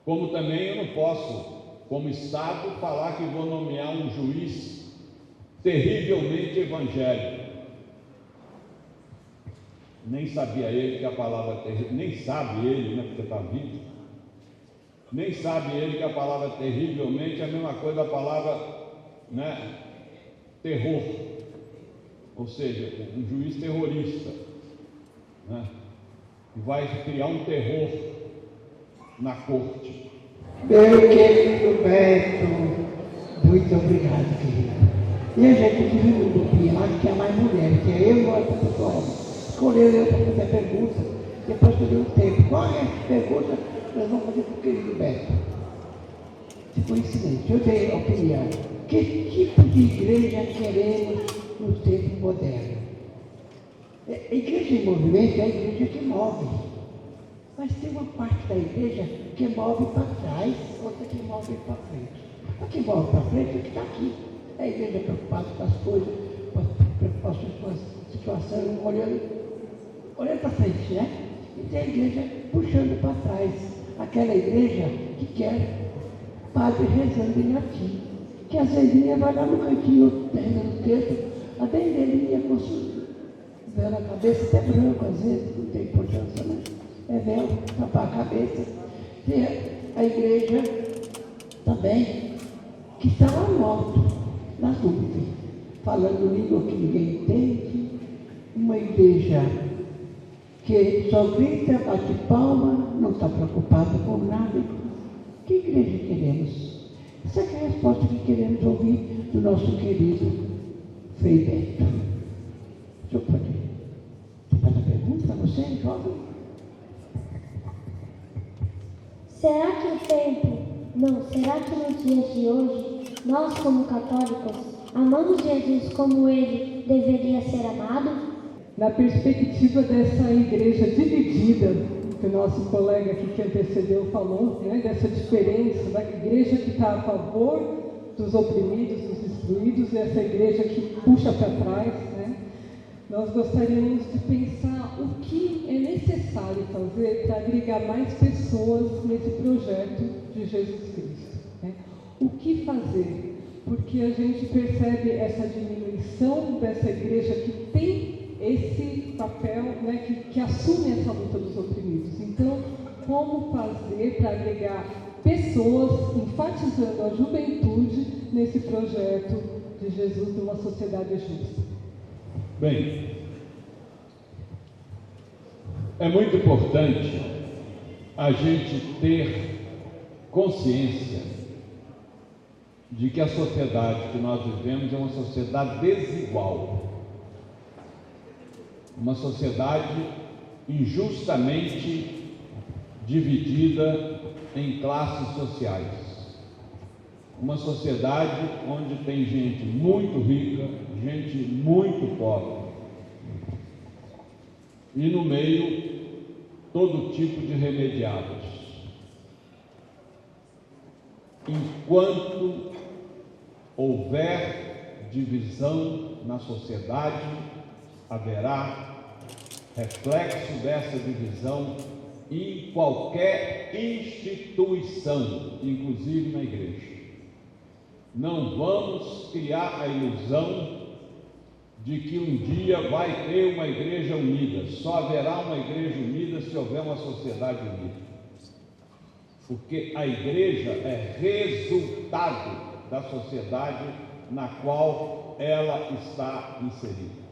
Como também eu não posso, como Estado, falar que vou nomear um juiz terrivelmente evangélico. Nem sabia ele que a palavra terrível, nem sabe ele, né, porque está vivo. Nem sabe ele que a palavra terrivelmente é a mesma coisa da palavra, né, terror, ou seja, um juiz terrorista, né, que vai criar um terror na corte. Meu querido Beto, muito obrigado, querido. E a gente que vive no grupinho lá, que é mais mulher, que é eu e outra pessoa. Escolheu eu para fazer a pergunta, depois que deu um tempo. Qual é a pergunta? Nós vamos fazer para o querido Beto. Se coincidente, eu dei a opinião. Que tipo de igreja queremos no tempo moderno? A igreja em movimento é a igreja que move. Mas tem uma parte da igreja que move para trás, outra que move para frente. A que move para frente é que está aqui. É a igreja preocupada com as coisas, com as preocupações com a situação, olhando para frente, né? E tem a igreja puxando para trás. Aquela igreja que quer padre rezando em latim. Que a velhinha vai lá no cantinho, terreno do texto, a bem velhinha com o véu na cabeça, até branco às vezes, não tem importância, né? É véu, tapar a cabeça. Tem a igreja também, que está lá no alto, nas nuvens, falando língua que ninguém entende, uma igreja que só grita, bate palma, não está preocupada com nada. Que igreja queremos? Essa é a resposta que queremos ouvir do nosso querido Frei Beto. O senhor pode fazer a pergunta para você, jovem? Será que nos dias de hoje, nós como católicos, amamos Jesus como ele deveria ser amado? Na perspectiva dessa igreja dividida, que o nosso colega aqui que antecedeu falou, né, dessa diferença da igreja que está a favor dos oprimidos, dos excluídos, e essa igreja que puxa para trás, né, nós gostaríamos de pensar o que é necessário fazer para agregar mais pessoas nesse projeto de Jesus Cristo. Né? O que fazer? Porque a gente percebe essa diminuição dessa igreja que tem esse papel, né, que assume essa luta dos oprimidos. Então, como fazer para agregar pessoas, enfatizando a juventude nesse projeto de Jesus de uma sociedade justa? Bem, é muito importante a gente ter consciência de que a sociedade que nós vivemos é uma sociedade desigual. Uma sociedade injustamente dividida em classes sociais. Uma sociedade onde tem gente muito rica, gente muito pobre. E no meio, todo tipo de remediados. Enquanto houver divisão na sociedade, haverá reflexo dessa divisão em qualquer instituição, inclusive na igreja. Não vamos criar a ilusão de que um dia vai ter uma igreja unida. Só haverá uma igreja unida se houver uma sociedade unida. Porque a igreja é resultado da sociedade na qual ela está inserida.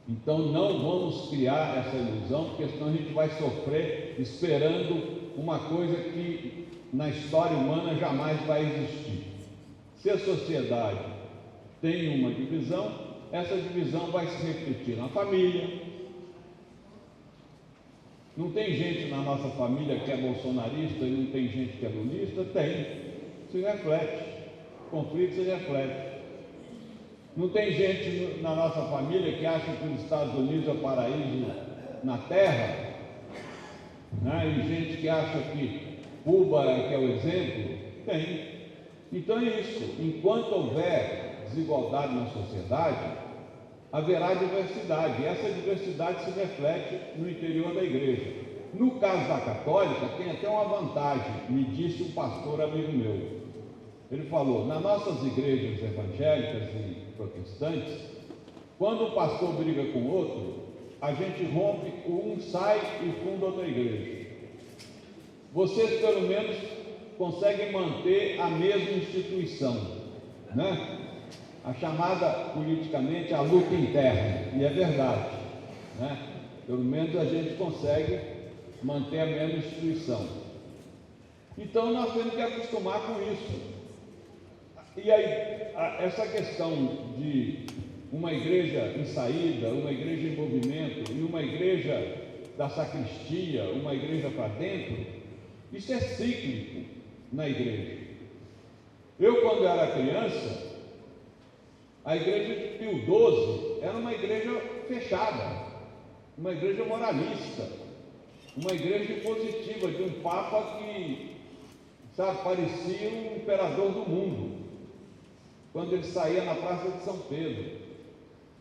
Então não vamos criar essa ilusão, porque senão a gente vai sofrer esperando uma coisa que na história humana jamais vai existir. Se a sociedade tem uma divisão, essa divisão vai se refletir na família. Não tem gente na nossa família que é bolsonarista e não tem gente que é lulista? Tem. Se reflete. O conflito se reflete. Não tem gente na nossa família que acha que os Estados Unidos é o paraíso na Terra, né? E gente que acha que Cuba é o exemplo? Tem. Então é isso. Enquanto houver desigualdade na sociedade, haverá diversidade. E essa diversidade se reflete no interior da igreja. No caso da católica, tem até uma vantagem, me disse um pastor amigo meu. Ele falou, nas nossas igrejas evangélicas e protestantes, quando um pastor briga com o outro, a gente rompe, um sai e funda outra igreja. vocês pelo menos conseguem manter a mesma instituição, né? A chamada politicamente a luta interna, e é verdade, né? Pelo menos a gente consegue manter a mesma instituição. Então nós temos que acostumar com isso. E aí, essa questão de uma igreja em saída, uma igreja em movimento e uma igreja da sacristia, uma igreja para dentro, isso é cíclico na igreja. Eu, quando era criança, a igreja de Pio XII era uma igreja fechada, uma igreja moralista, uma igreja positiva, de um papa que, sabe, parecia um imperador do mundo, quando ele saía na Praça de São Pedro,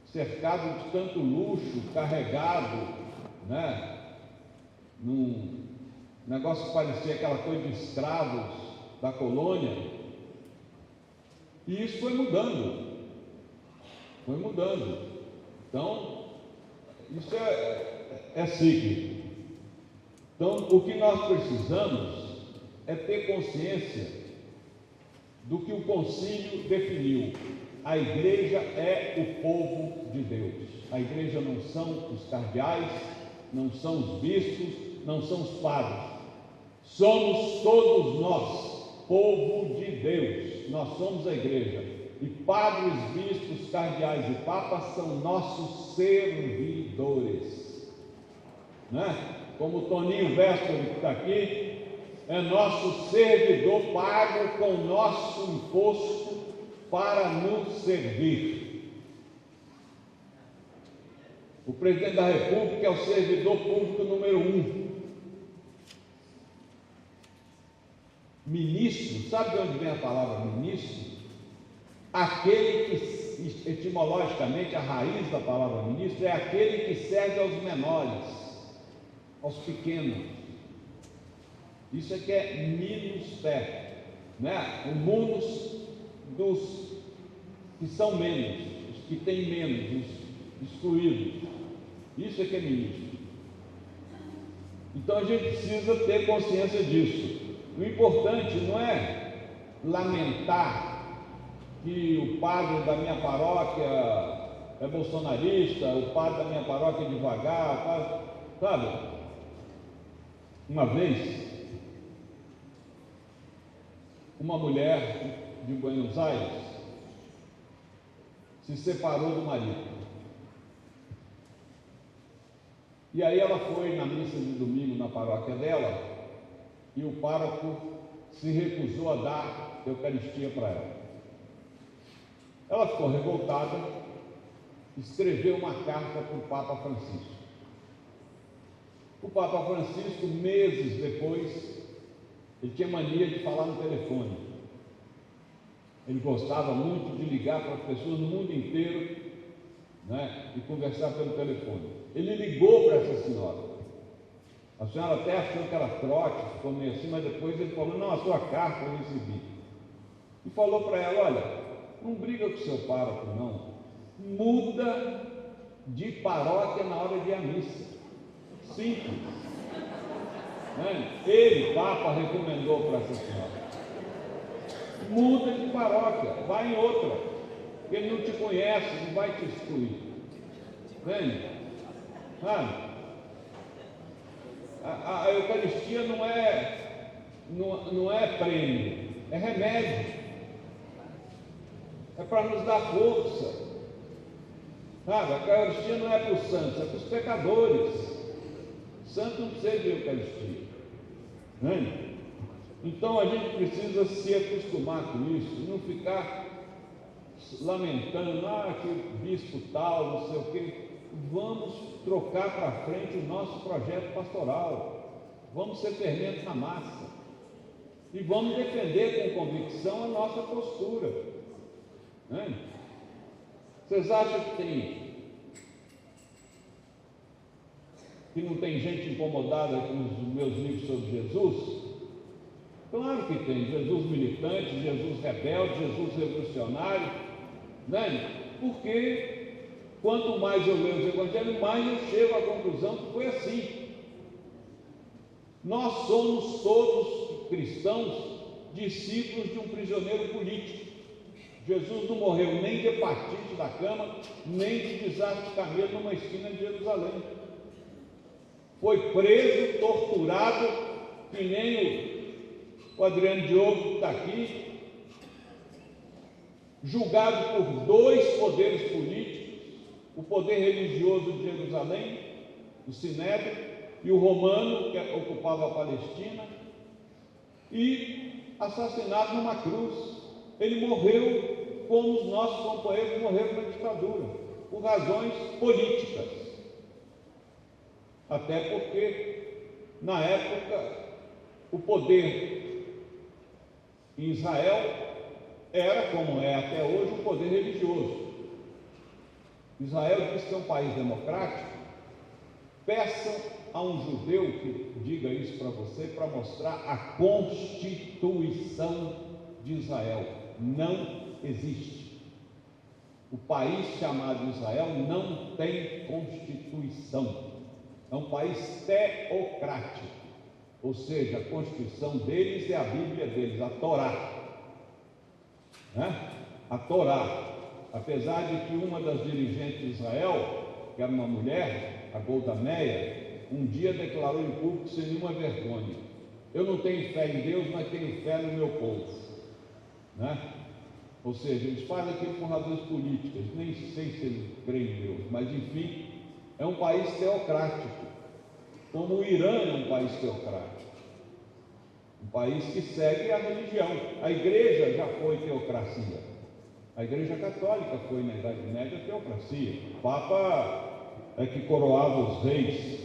cercado de tanto luxo, carregado, né, num negócio que parecia aquela coisa de escravos da colônia. E isso foi mudando. Então, isso é cíclico. Então, o que nós precisamos é ter consciência do que o concílio definiu. A igreja é o povo de Deus. A igreja não são os cardeais, não são os bispos, não são os padres. Somos todos nós, povo de Deus. Nós somos a igreja. E padres, bispos, cardeais e papas são nossos servidores, né? Como o Toninho Véspoli, que está aqui, é nosso servidor, pago com o nosso imposto para nos servir. O presidente da República é o servidor público número 1. Ministro, sabe de onde vem a palavra ministro? Aquele que, etimologicamente, a raiz da palavra ministro é aquele que serve aos menores, aos pequenos. Isso é que é ministério, né? O munus dos que são menos, os que têm menos, os excluídos. Isso é que é ministro. Então a gente precisa ter consciência disso. O importante não é lamentar que o padre da minha paróquia é bolsonarista, o padre da minha paróquia é devagar, o padre, sabe? Uma vez, uma mulher de Buenos Aires se separou do marido. E aí ela foi na missa de domingo na paróquia dela e o pároco se recusou a dar Eucaristia para ela. Ela ficou revoltada, escreveu uma carta para o Papa Francisco. O Papa Francisco, meses depois, ele tinha mania de falar no telefone. Ele gostava muito de ligar para as pessoas no mundo inteiro, né, e conversar pelo telefone. Ele ligou para essa senhora. A senhora até achou que era trote, ficou meio assim, mas depois ele falou: não, a sua carta eu recebi. E falou para ela: olha, não briga com o seu pároco, não. Muda de paróquia na hora de ir à missa. Simples. Né? Ele, Papa, recomendou para essa senhora. Muda de paróquia, vai em outra. Ele não te conhece, não vai te excluir. Entende? A Eucaristia não é prêmio, é remédio. É para nos dar força. Sabe? A Eucaristia não é para os santos, é para os pecadores. Santo não precisa de Eucaristia. Né? Então a gente precisa se acostumar com isso, não ficar lamentando, que bispo tal, não sei o quê. Vamos trocar para frente o nosso projeto pastoral. Vamos ser fermentos na massa. E vamos defender com convicção a nossa postura. Né? Vocês acham que não tem gente incomodada com os meus livros sobre Jesus? Claro que tem. Jesus militante, Jesus rebelde, Jesus revolucionário, né? Porque quanto mais eu leio os evangelhos, mais eu chego à conclusão que foi assim. Nós somos todos cristãos, discípulos de um prisioneiro político. Jesus não morreu nem de hepatite da cama, nem de desastre de camelo numa esquina de Jerusalém. Foi preso, torturado, que nem o Adriano Diogo que está aqui, julgado por 2 poderes políticos, o poder religioso de Jerusalém, o Sinédrio, e o romano, que ocupava a Palestina, e assassinado numa cruz. Ele morreu como os nossos companheiros morreram na ditadura, por razões políticas. Até porque, na época, o poder em Israel era, como é até hoje, um poder religioso. Israel diz que é um país democrático. Peçam a um judeu que diga isso para você, para mostrar a Constituição de Israel. Não existe. O país chamado Israel não tem Constituição. É um país teocrático. Ou seja, a Constituição deles é a Bíblia deles, a Torá. Né? A Torá. Apesar de que uma das dirigentes de Israel, que era uma mulher, a Golda Meir, um dia declarou em público sem nenhuma vergonha: eu não tenho fé em Deus, mas tenho fé no meu povo. Né? Ou seja, eles fazem aquilo por razões políticas, nem sei se eles creem em Deus, mas enfim, é um país teocrático, como o Irã é um país teocrático, um país que segue a religião. A igreja já foi teocracia, a igreja católica foi na Idade Média teocracia, o Papa é que coroava os reis.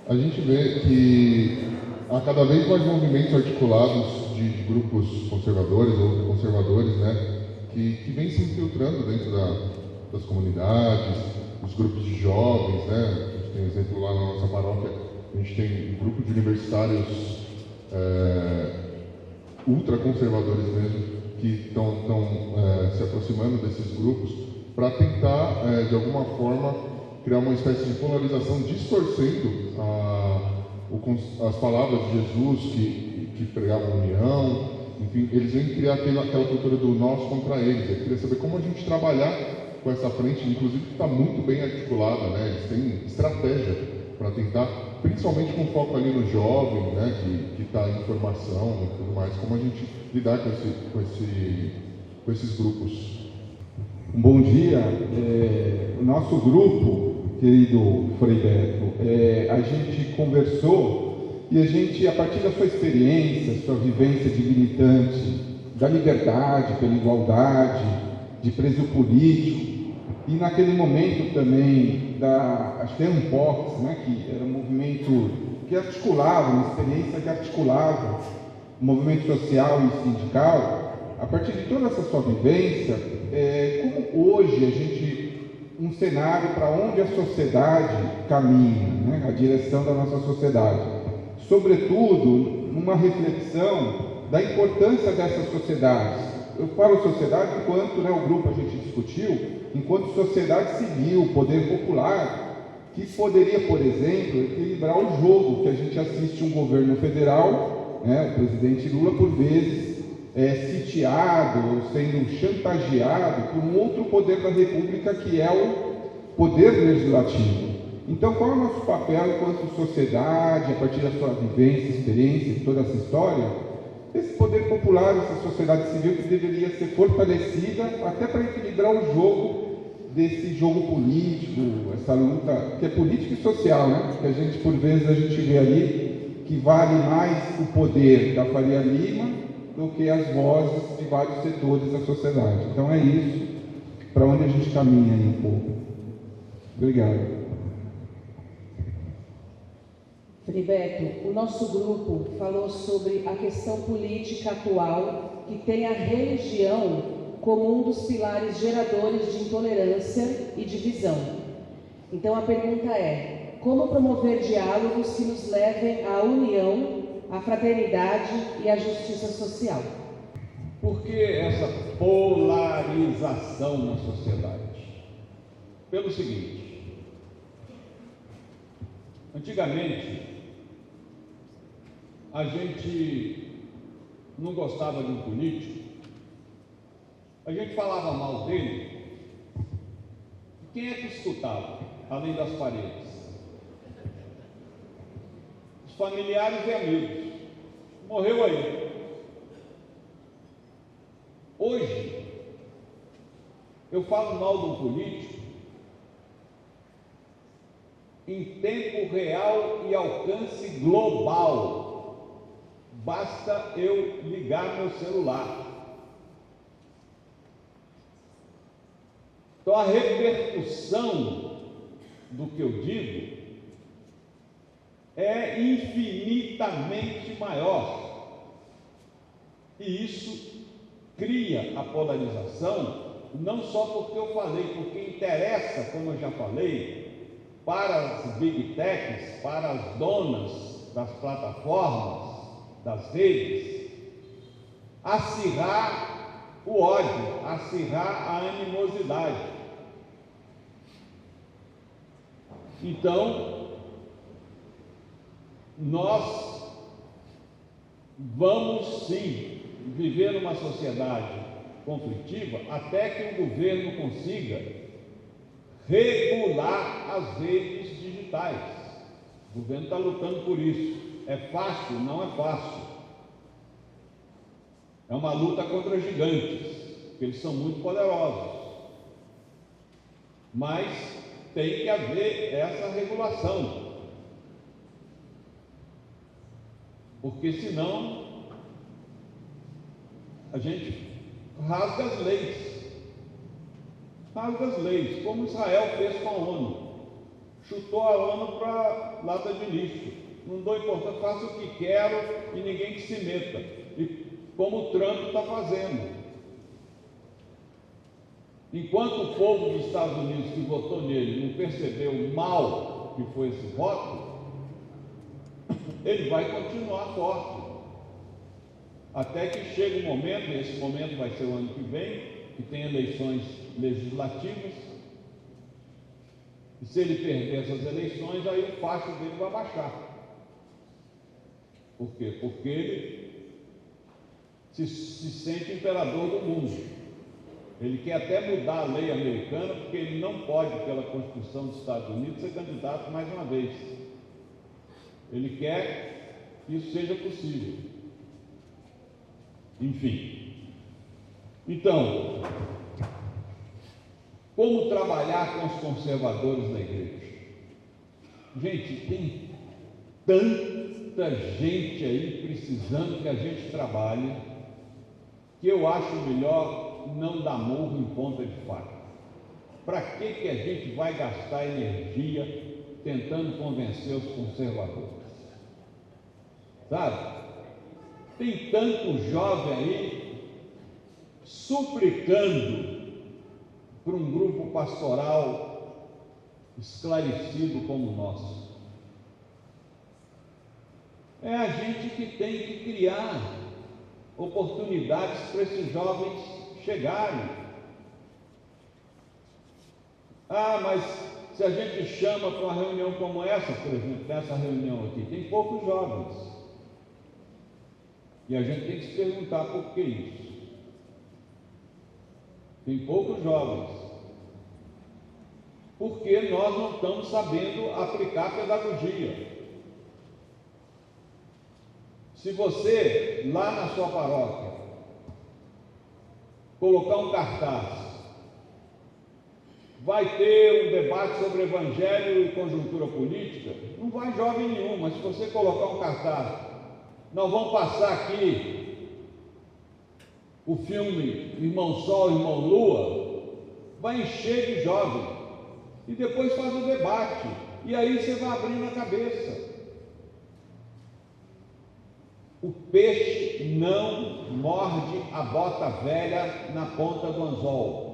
A gente vê que há cada vez mais movimentos articulados de grupos conservadores ou conservadores, né, que vêm se infiltrando dentro das comunidades, os grupos de jovens, né. A gente tem um exemplo lá na nossa paróquia, a gente tem um grupo de universitários ultraconservadores mesmo, que estão se aproximando desses grupos para tentar, de alguma forma, criar uma espécie de polarização, distorcendo as palavras de Jesus que pregavam união. Enfim, eles vêm criar aquela cultura do nós contra eles. Eu queria saber como a gente trabalhar com essa frente, inclusive que está muito bem articulada, né? Eles têm estratégia para tentar, principalmente com foco ali no jovem, né? Que está em formação e tudo mais. Como a gente lidar com esses grupos? Um bom dia. O nosso grupo, querido Frei Beto, a gente conversou e a gente, a partir da sua experiência, sua vivência de militante, da liberdade pela igualdade, de preso político, e naquele momento também acho que é um POX, né, que era um movimento que articulava, uma experiência que articulava o movimento social e sindical. A partir de toda essa sua vivência, como hoje a gente, um cenário para onde a sociedade caminha, né, a direção da nossa sociedade, sobretudo numa reflexão da importância dessas sociedades. Eu falo sociedade enquanto, né, o grupo a gente discutiu, enquanto sociedade civil, poder popular, que poderia, por exemplo, equilibrar o jogo que a gente assiste um governo federal, né, o presidente Lula, por vezes, sitiado, sendo chantageado por um outro poder da República, que é o poder legislativo. Então, qual é o nosso papel enquanto sociedade, a partir da sua vivência, experiência, de toda essa história? Esse poder popular, essa sociedade civil que deveria ser fortalecida até para equilibrar o jogo desse jogo político, essa luta que é política e social, né? Que a gente, por vezes, a gente vê ali que vale mais o poder da Faria Lima do que as vozes de vários setores da sociedade. Então é isso para onde a gente caminha aí um pouco. Obrigado. Frei Beto, o nosso grupo falou sobre a questão política atual, que tem a religião como um dos pilares geradores de intolerância e divisão. Então a pergunta é: como promover diálogos que nos levem à união, à fraternidade e à justiça social? Por que essa polarização na sociedade? Pelo seguinte: Antigamente, a gente não gostava de um político, a gente falava mal dele, e quem é que escutava, além das paredes? Os familiares e amigos. Morreu aí. Hoje, eu falo mal de um político em tempo real e alcance global. Basta eu ligar meu celular. Então a repercussão do que eu digo é infinitamente maior. E isso cria a polarização, não só porque eu falei, porque interessa, como eu já falei, para as big techs, para as donas das plataformas, das redes, acirrar o ódio, acirrar a animosidade. Então, nós vamos sim viver numa sociedade conflitiva até que o governo consiga regular as redes digitais. O governo está lutando por isso. É fácil? Não é fácil. É uma luta contra gigantes, porque eles são muito poderosos. Mas tem que haver essa regulação. Porque senão a gente rasga as leis. Rasga as leis, como Israel fez com a ONU. Chutou a ONU para lata de lixo. Não dou importância, faço o que quero e ninguém que se meta. E como o Trump está fazendo. Enquanto o povo dos Estados Unidos que votou nele não percebeu o mal que foi esse voto, ele vai continuar forte. Até que chegue um momento, e esse momento vai ser o ano que vem, que tem eleições legislativas, e se ele perder essas eleições, aí o facho dele vai baixar. Por quê? Porque ele se sente imperador do mundo. Ele quer até mudar a lei americana, porque ele não pode, pela Constituição dos Estados Unidos, ser candidato mais uma vez. Ele quer que isso seja possível. Enfim. Então, como trabalhar com os conservadores da igreja? Gente, tem tanta gente aí precisando que a gente trabalhe, que eu acho melhor não dar murro em ponta de faca. Para que a gente vai gastar energia tentando convencer os conservadores? Sabe? Tem tanto jovem aí suplicando para um grupo pastoral esclarecido como o nosso. É a gente que tem que criar oportunidades para esses jovens chegarem. Ah, mas se a gente chama para uma reunião como essa, por exemplo, nessa reunião aqui, tem poucos jovens. E a gente tem que se perguntar por que isso. Tem poucos jovens. Porque nós não estamos sabendo aplicar pedagogia. Se você, lá na sua paróquia, colocar um cartaz, vai ter um debate sobre evangelho e conjuntura política, não vai jovem nenhum, mas se você colocar um cartaz, nós vamos passar aqui o filme Irmão Sol, Irmão Lua, vai encher de jovem, e depois faz o debate, e aí você vai abrindo a cabeça. O peixe não morde a bota velha na ponta do anzol.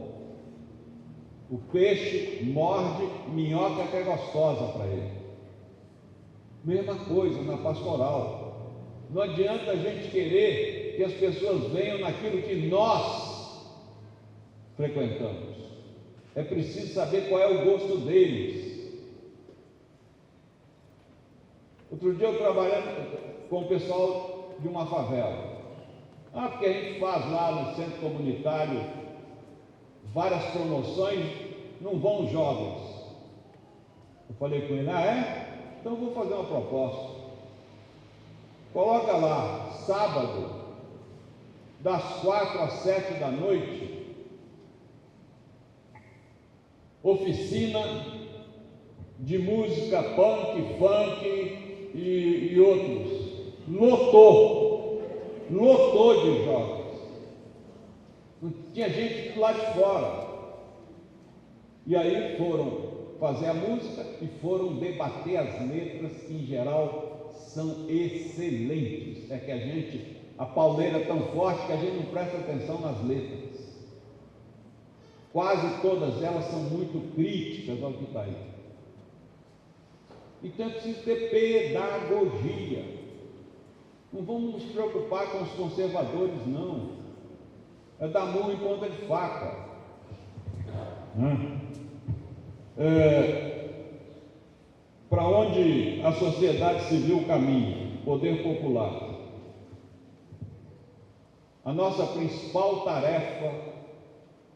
O peixe morde minhoca que é gostosa para ele. Mesma coisa na pastoral. Não adianta a gente querer que as pessoas venham naquilo que nós frequentamos. É preciso saber qual é o gosto deles. Outro dia eu trabalhando com o pessoal de uma favela. Porque a gente faz lá no centro comunitário várias promoções, não vão jovens. Eu falei com ele, então eu vou fazer uma proposta. Coloca lá, sábado, das 4 às 7 da noite, oficina de música punk, funk e outros. Lotou de jovens. Tinha gente do lado de fora. E aí foram fazer a música e foram debater as letras, que em geral são excelentes. É que a pauleira é tão forte que a gente não presta atenção nas letras. Quase todas elas são muito críticas ao que está aí. Então é preciso ter pedagogia. Não vamos nos preocupar com os conservadores, não. É dar murro em ponta de faca. Para onde a sociedade civil caminha? Poder popular. A nossa principal tarefa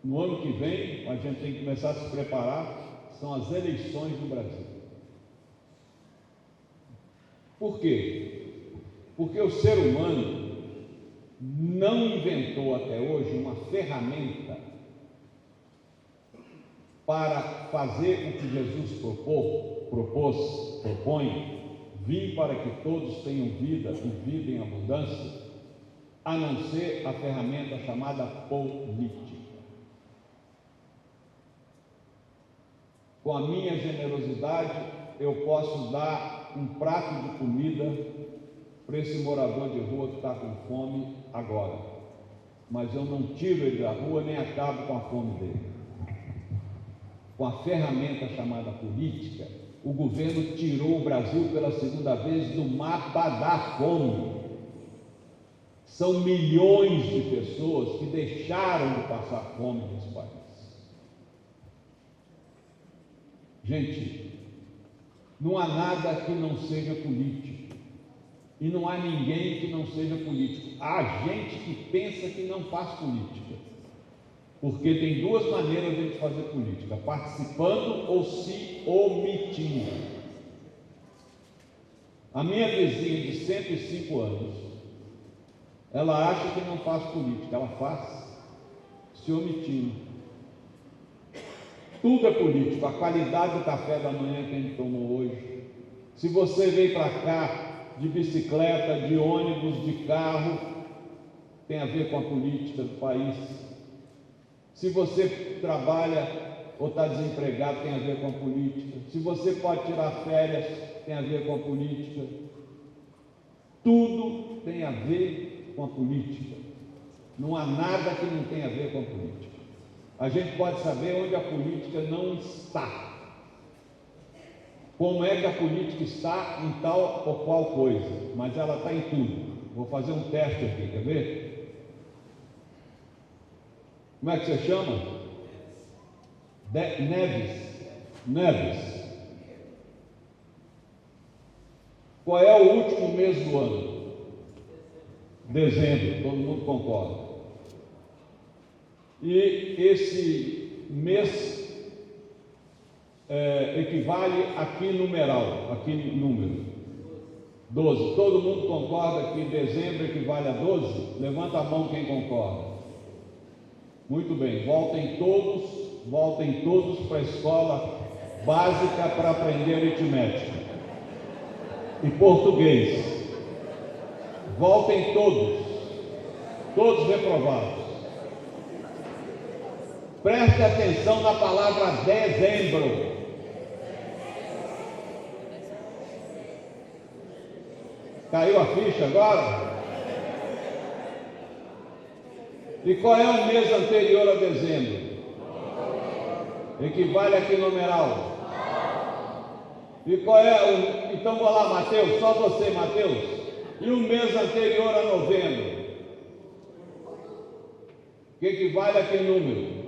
no ano que vem, a gente tem que começar a se preparar, são as eleições no Brasil. Por quê? Porque o ser humano não inventou até hoje uma ferramenta para fazer o que Jesus propõe, vim para que todos tenham vida e vida em abundância, a não ser a ferramenta chamada política. Com a minha generosidade, eu posso dar um prato de comida para esse morador de rua que está com fome agora, mas eu não tiro ele da rua nem acabo com a fome dele. Com a ferramenta chamada política, o governo tirou o Brasil pela segunda vez do mapa da fome. São milhões de pessoas que deixaram de passar fome nesse país. Gente, não há nada que não seja político. E não há ninguém que não seja político. Há gente que pensa que não faz política. Porque tem duas maneiras de a gente fazer política: participando ou se omitindo. A minha vizinha de 105 anos, ela acha que não faz política, ela faz se omitindo. Tudo é político. A qualidade do café da manhã que a gente tomou hoje. Se você veio para cá de bicicleta, de ônibus, de carro, tem a ver com a política do país. Se você trabalha ou está desempregado, tem a ver com a política. Se você pode tirar férias, tem a ver com a política. Tudo tem a ver com a política. Não há nada que não tenha a ver com a política. A gente pode saber onde a política não está. Como é que a política está em tal ou qual coisa, mas ela está em tudo. Vou fazer um teste aqui, quer ver? Como é que você chama? Neves. Qual é o último mês do ano? Dezembro, todo mundo concorda. E esse mês equivale a que numeral, a que número? 12. Todo mundo concorda que dezembro equivale a 12? Levanta a mão quem concorda. Muito bem, voltem todos para a escola básica para aprender aritmética e português. Voltem todos reprovados. Preste atenção na palavra dezembro. Caiu a ficha agora? E qual é o mês anterior a dezembro? Equivale a que numeral? E qual é o... Então vou lá, Mateus, só você, Mateus. E o mês anterior a novembro? Que equivale a que número?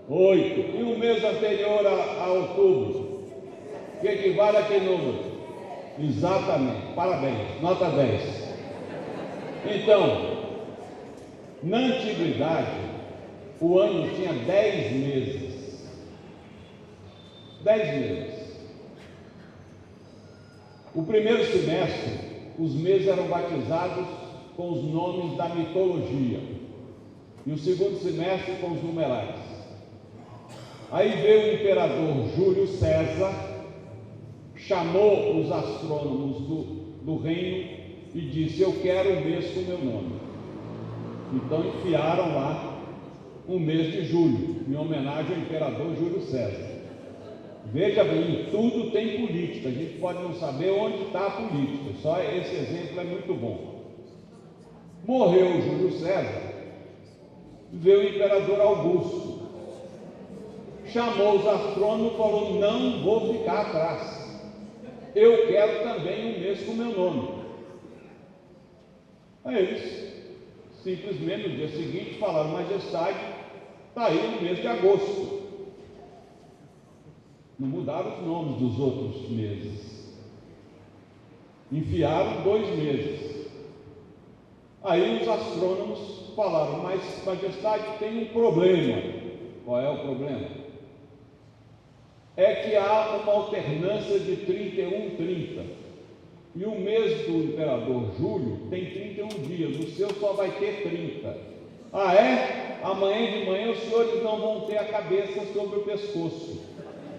8. E o mês anterior a outubro? Que equivale a que número? Exatamente, parabéns, nota 10. Então, na antiguidade, o ano tinha 10 meses. 10 meses. O primeiro semestre, os meses eram batizados com os nomes da mitologia. E o segundo semestre com os numerais. Aí veio o imperador Júlio César, chamou os astrônomos do reino e disse: eu quero um mês com o meu nome. Então enfiaram lá um mês de julho, em homenagem ao imperador Júlio César. Veja bem, em tudo tem política, a gente pode não saber onde está a política, só esse exemplo é muito bom. Morreu Júlio César, veio o imperador Augusto, chamou os astrônomos e falou: não vou ficar atrás, eu quero também um mês com meu nome. Aí eles simplesmente no dia seguinte falaram: majestade, está aí no mês de agosto. Não mudaram os nomes dos outros meses, enfiaram 2 meses. Aí os astrônomos falaram: mas majestade, tem um problema. Qual é o problema? É que há uma alternância de 31-30, e o mês do imperador Júlio tem 31 dias, o seu só vai ter 30. Ah é? Amanhã de manhã os senhores não vão ter a cabeça sobre o pescoço.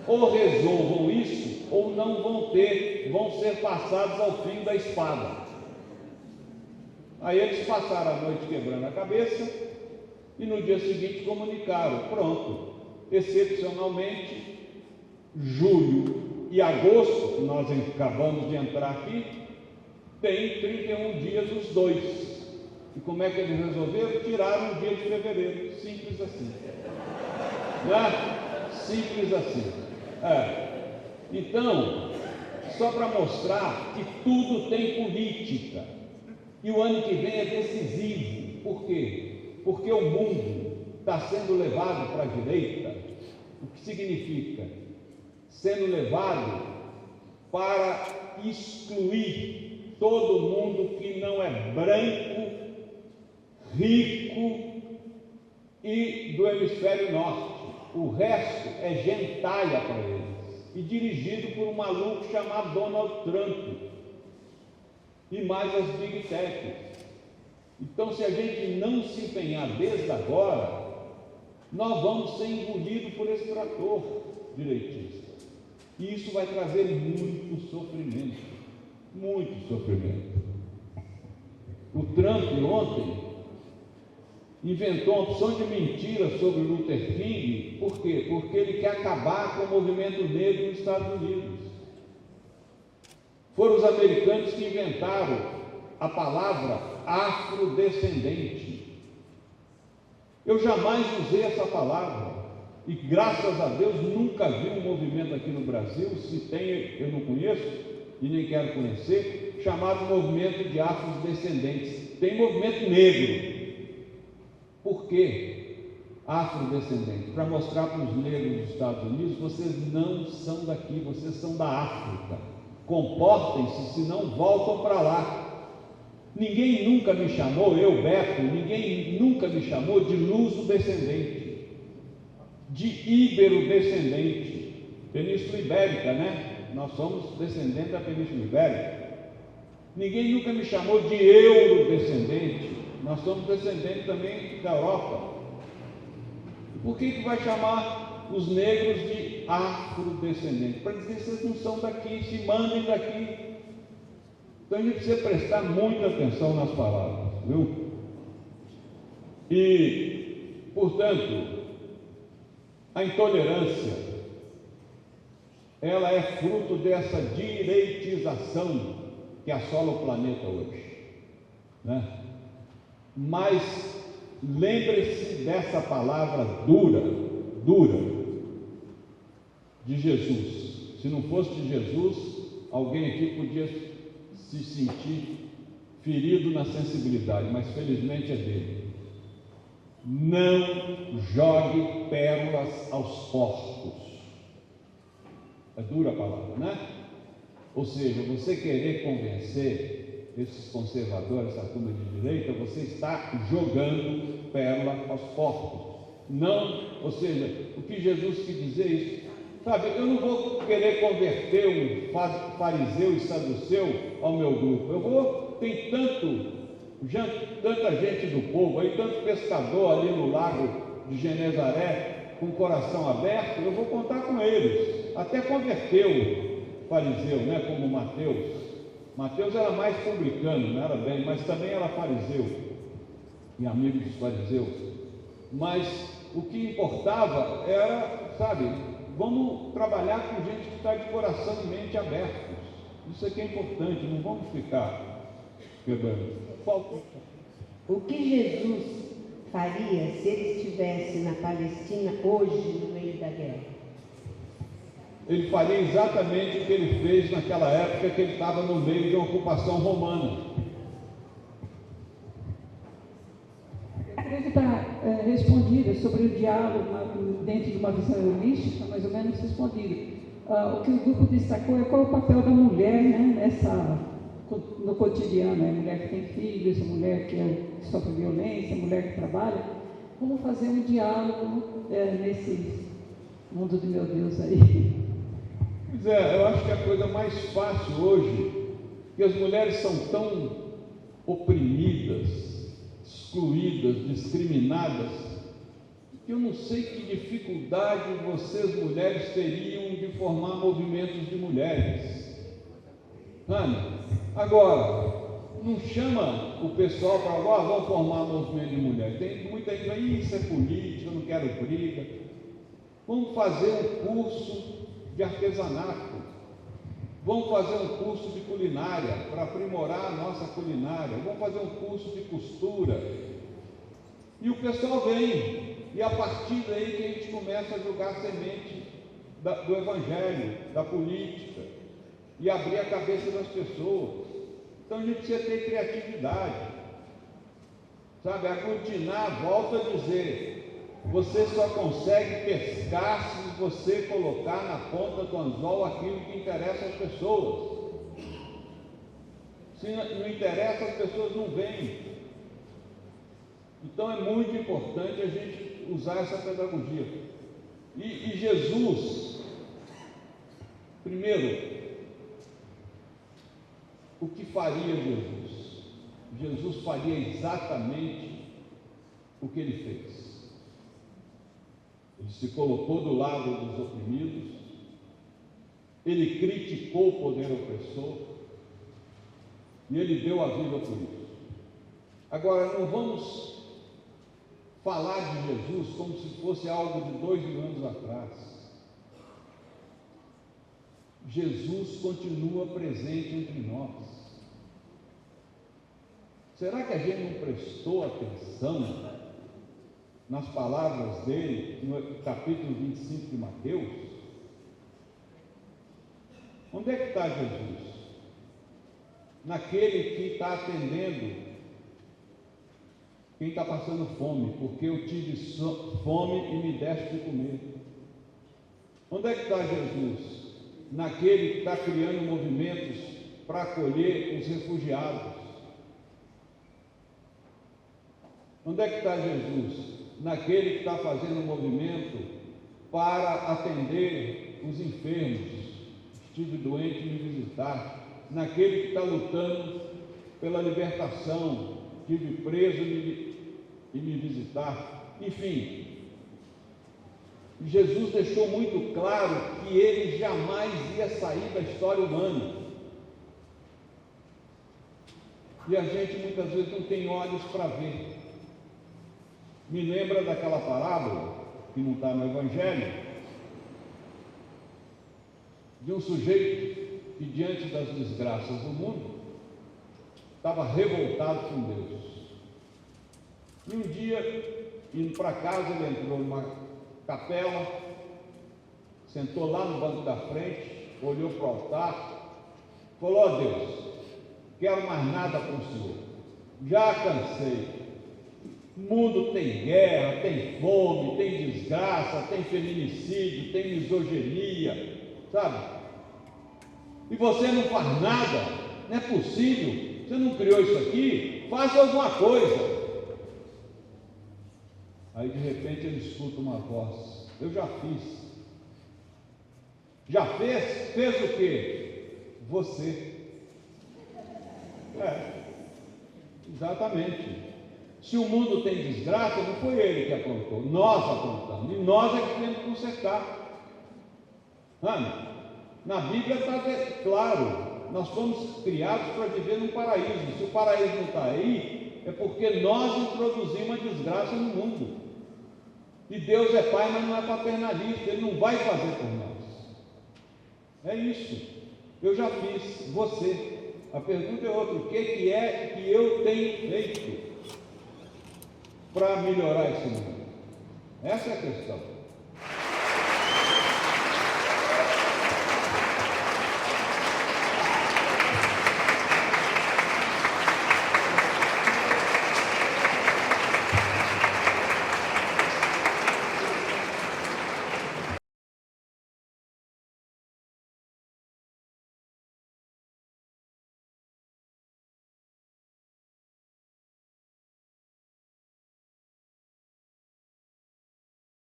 Ou resolvam isso, ou não vão ter, vão ser passados ao fim da espada. Aí eles passaram a noite quebrando a cabeça e no dia seguinte comunicaram: pronto, excepcionalmente, julho e agosto, que nós acabamos de entrar aqui, tem 31 dias os dois. E como é que eles resolveram? Tiraram o dia de fevereiro, simples assim. Né? Simples assim. Então, só para mostrar que tudo tem política, e o ano que vem é decisivo. Por quê? Porque o mundo está sendo levado para a direita. O que significa? Sendo levado para excluir todo mundo que não é branco, rico e do hemisfério norte. O resto é gentalha para eles, e dirigido por um maluco chamado Donald Trump, e mais as Big Techs. Então, se a gente não se empenhar desde agora, nós vamos ser engolidos por esse trator direitista, e isso vai trazer muito sofrimento, muito sofrimento. O Trump ontem inventou uma opção de mentira sobre Luther King. Por quê? Porque ele quer acabar com o movimento negro nos Estados Unidos. Foram os americanos que inventaram a palavra afrodescendente. Eu jamais usei essa palavra, e graças a Deus nunca vi um movimento aqui no Brasil, se tem, eu não conheço e nem quero conhecer, chamado movimento de afrodescendentes. Tem movimento negro. Por que afrodescendente? Para mostrar para os negros dos Estados Unidos: vocês não são daqui, vocês são da África. Comportem-se, senão voltam para lá. Ninguém nunca me chamou, eu, Beto, ninguém nunca me chamou de luso-descendente, de íbero-descendente. Península Ibérica, né? Nós somos descendentes da Península Ibérica. Ninguém nunca me chamou de euro-descendente. Nós somos descendentes também da Europa. Por que vai chamar os negros de afrodescendentes? Para dizer que vocês não são daqui, se mandem daqui. Então a gente precisa prestar muita atenção nas palavras, viu? E, portanto, a intolerância, ela é fruto dessa direitização que assola o planeta hoje, né? Mas lembre-se dessa palavra dura de Jesus. Se não fosse de Jesus, alguém aqui podia se sentir ferido na sensibilidade, mas felizmente é dele. Não jogue pérolas aos porcos. É dura a palavra, né? Ou seja, você querer convencer esses conservadores, essa turma de direita, você está jogando pérola aos porcos. Não, ou seja, o que Jesus quis dizer é isso. Sabe, eu não vou querer converter um fariseu e saduceu ao meu grupo. Tem tanta gente do povo aí, tanto pescador ali no lago de Genezaré, com o coração aberto, eu vou contar com eles. Até converteu o fariseu, né, como Mateus. Mateus era mais publicano, não era bem, mas também era fariseu e amigo dos fariseus. Mas o que importava era, sabe, vamos trabalhar com gente que está de coração e mente abertos. Isso aqui é importante, não vamos ficar quebrando. O que Jesus faria se ele estivesse na Palestina hoje, no meio da guerra? Ele faria exatamente o que ele fez naquela época que ele estava no meio de uma ocupação romana. Eu creio que está respondido sobre o diálogo dentro de uma visão holística, mais ou menos respondido. O que o grupo destacou é qual é o papel da mulher, né, no cotidiano, a mulher que tem filhos, a mulher que sofre violência, a mulher que trabalha. Como fazer um diálogo nesse mundo de meu Deus aí? Pois é, eu acho que a coisa mais fácil hoje, que as mulheres são tão oprimidas, excluídas, discriminadas, que eu não sei que dificuldade vocês mulheres teriam de formar movimentos de mulheres. Ana, agora, não chama o pessoal para agora, vamos formar movimento de mulheres. Tem muita gente aí, isso é política, eu não quero briga. Vamos fazer um curso de artesanato. Vamos fazer um curso de culinária para aprimorar a nossa culinária. Vamos fazer um curso de costura. E o pessoal vem. E a partir daí que a gente começa a jogar a semente do evangelho, da política, e abrir a cabeça das pessoas. Então a gente precisa ter criatividade. Sabe, aglutinar, volto a dizer, você só consegue pescar se você colocar na ponta do anzol aquilo que interessa às pessoas. Se não interessa, as pessoas não vêm. Então é muito importante a gente usar essa pedagogia. E Jesus, primeiro, o que faria Jesus? Jesus faria exatamente o que ele fez. Ele se colocou do lado dos oprimidos, ele criticou o poder opressor e ele deu a vida por isso. Agora, não vamos falar de Jesus como se fosse algo de 2000 anos atrás. Jesus continua presente entre nós. Será que a gente não prestou atenção nas palavras dele, no capítulo 25 de Mateus? Onde é que está Jesus? Naquele que está atendendo quem está passando fome, porque eu tive fome e me deste de comer. Onde é que está Jesus? Naquele que está criando movimentos para acolher os refugiados. Onde é que está Jesus? Naquele que está fazendo um movimento para atender os enfermos. Estive doente e me visitar. Naquele que está lutando pela libertação. Estive preso e me visitar. Enfim, Jesus deixou muito claro que ele jamais ia sair da história humana. E a gente muitas vezes não tem olhos para ver. Me lembra daquela parábola, que não está no Evangelho, de um sujeito que, diante das desgraças do mundo, estava revoltado com Deus. E um dia, indo para casa, ele entrou numa capela, sentou lá no banco da frente, olhou para o altar, falou: ó Deus, quero mais nada para o Senhor, já cansei. O mundo tem guerra, tem fome, tem desgraça, tem feminicídio, tem misoginia, sabe? E você não faz nada, não é possível, você não criou isso aqui, faça alguma coisa. Aí de repente ele escuta uma voz: eu já fiz. Já fez? Fez o quê? Você. Exatamente. Se o mundo tem desgraça, não foi ele que aprontou, nós aprontamos, e nós é que temos que consertar. Na Bíblia está claro, nós fomos criados para viver num paraíso. Se o paraíso não está aí, é porque nós introduzimos a desgraça no mundo. E Deus é Pai, mas não é paternalista, Ele não vai fazer por nós. É isso. Eu já fiz, você. A pergunta é outra: o que é que eu tenho feito para melhorar esse mundo? Essa é a questão.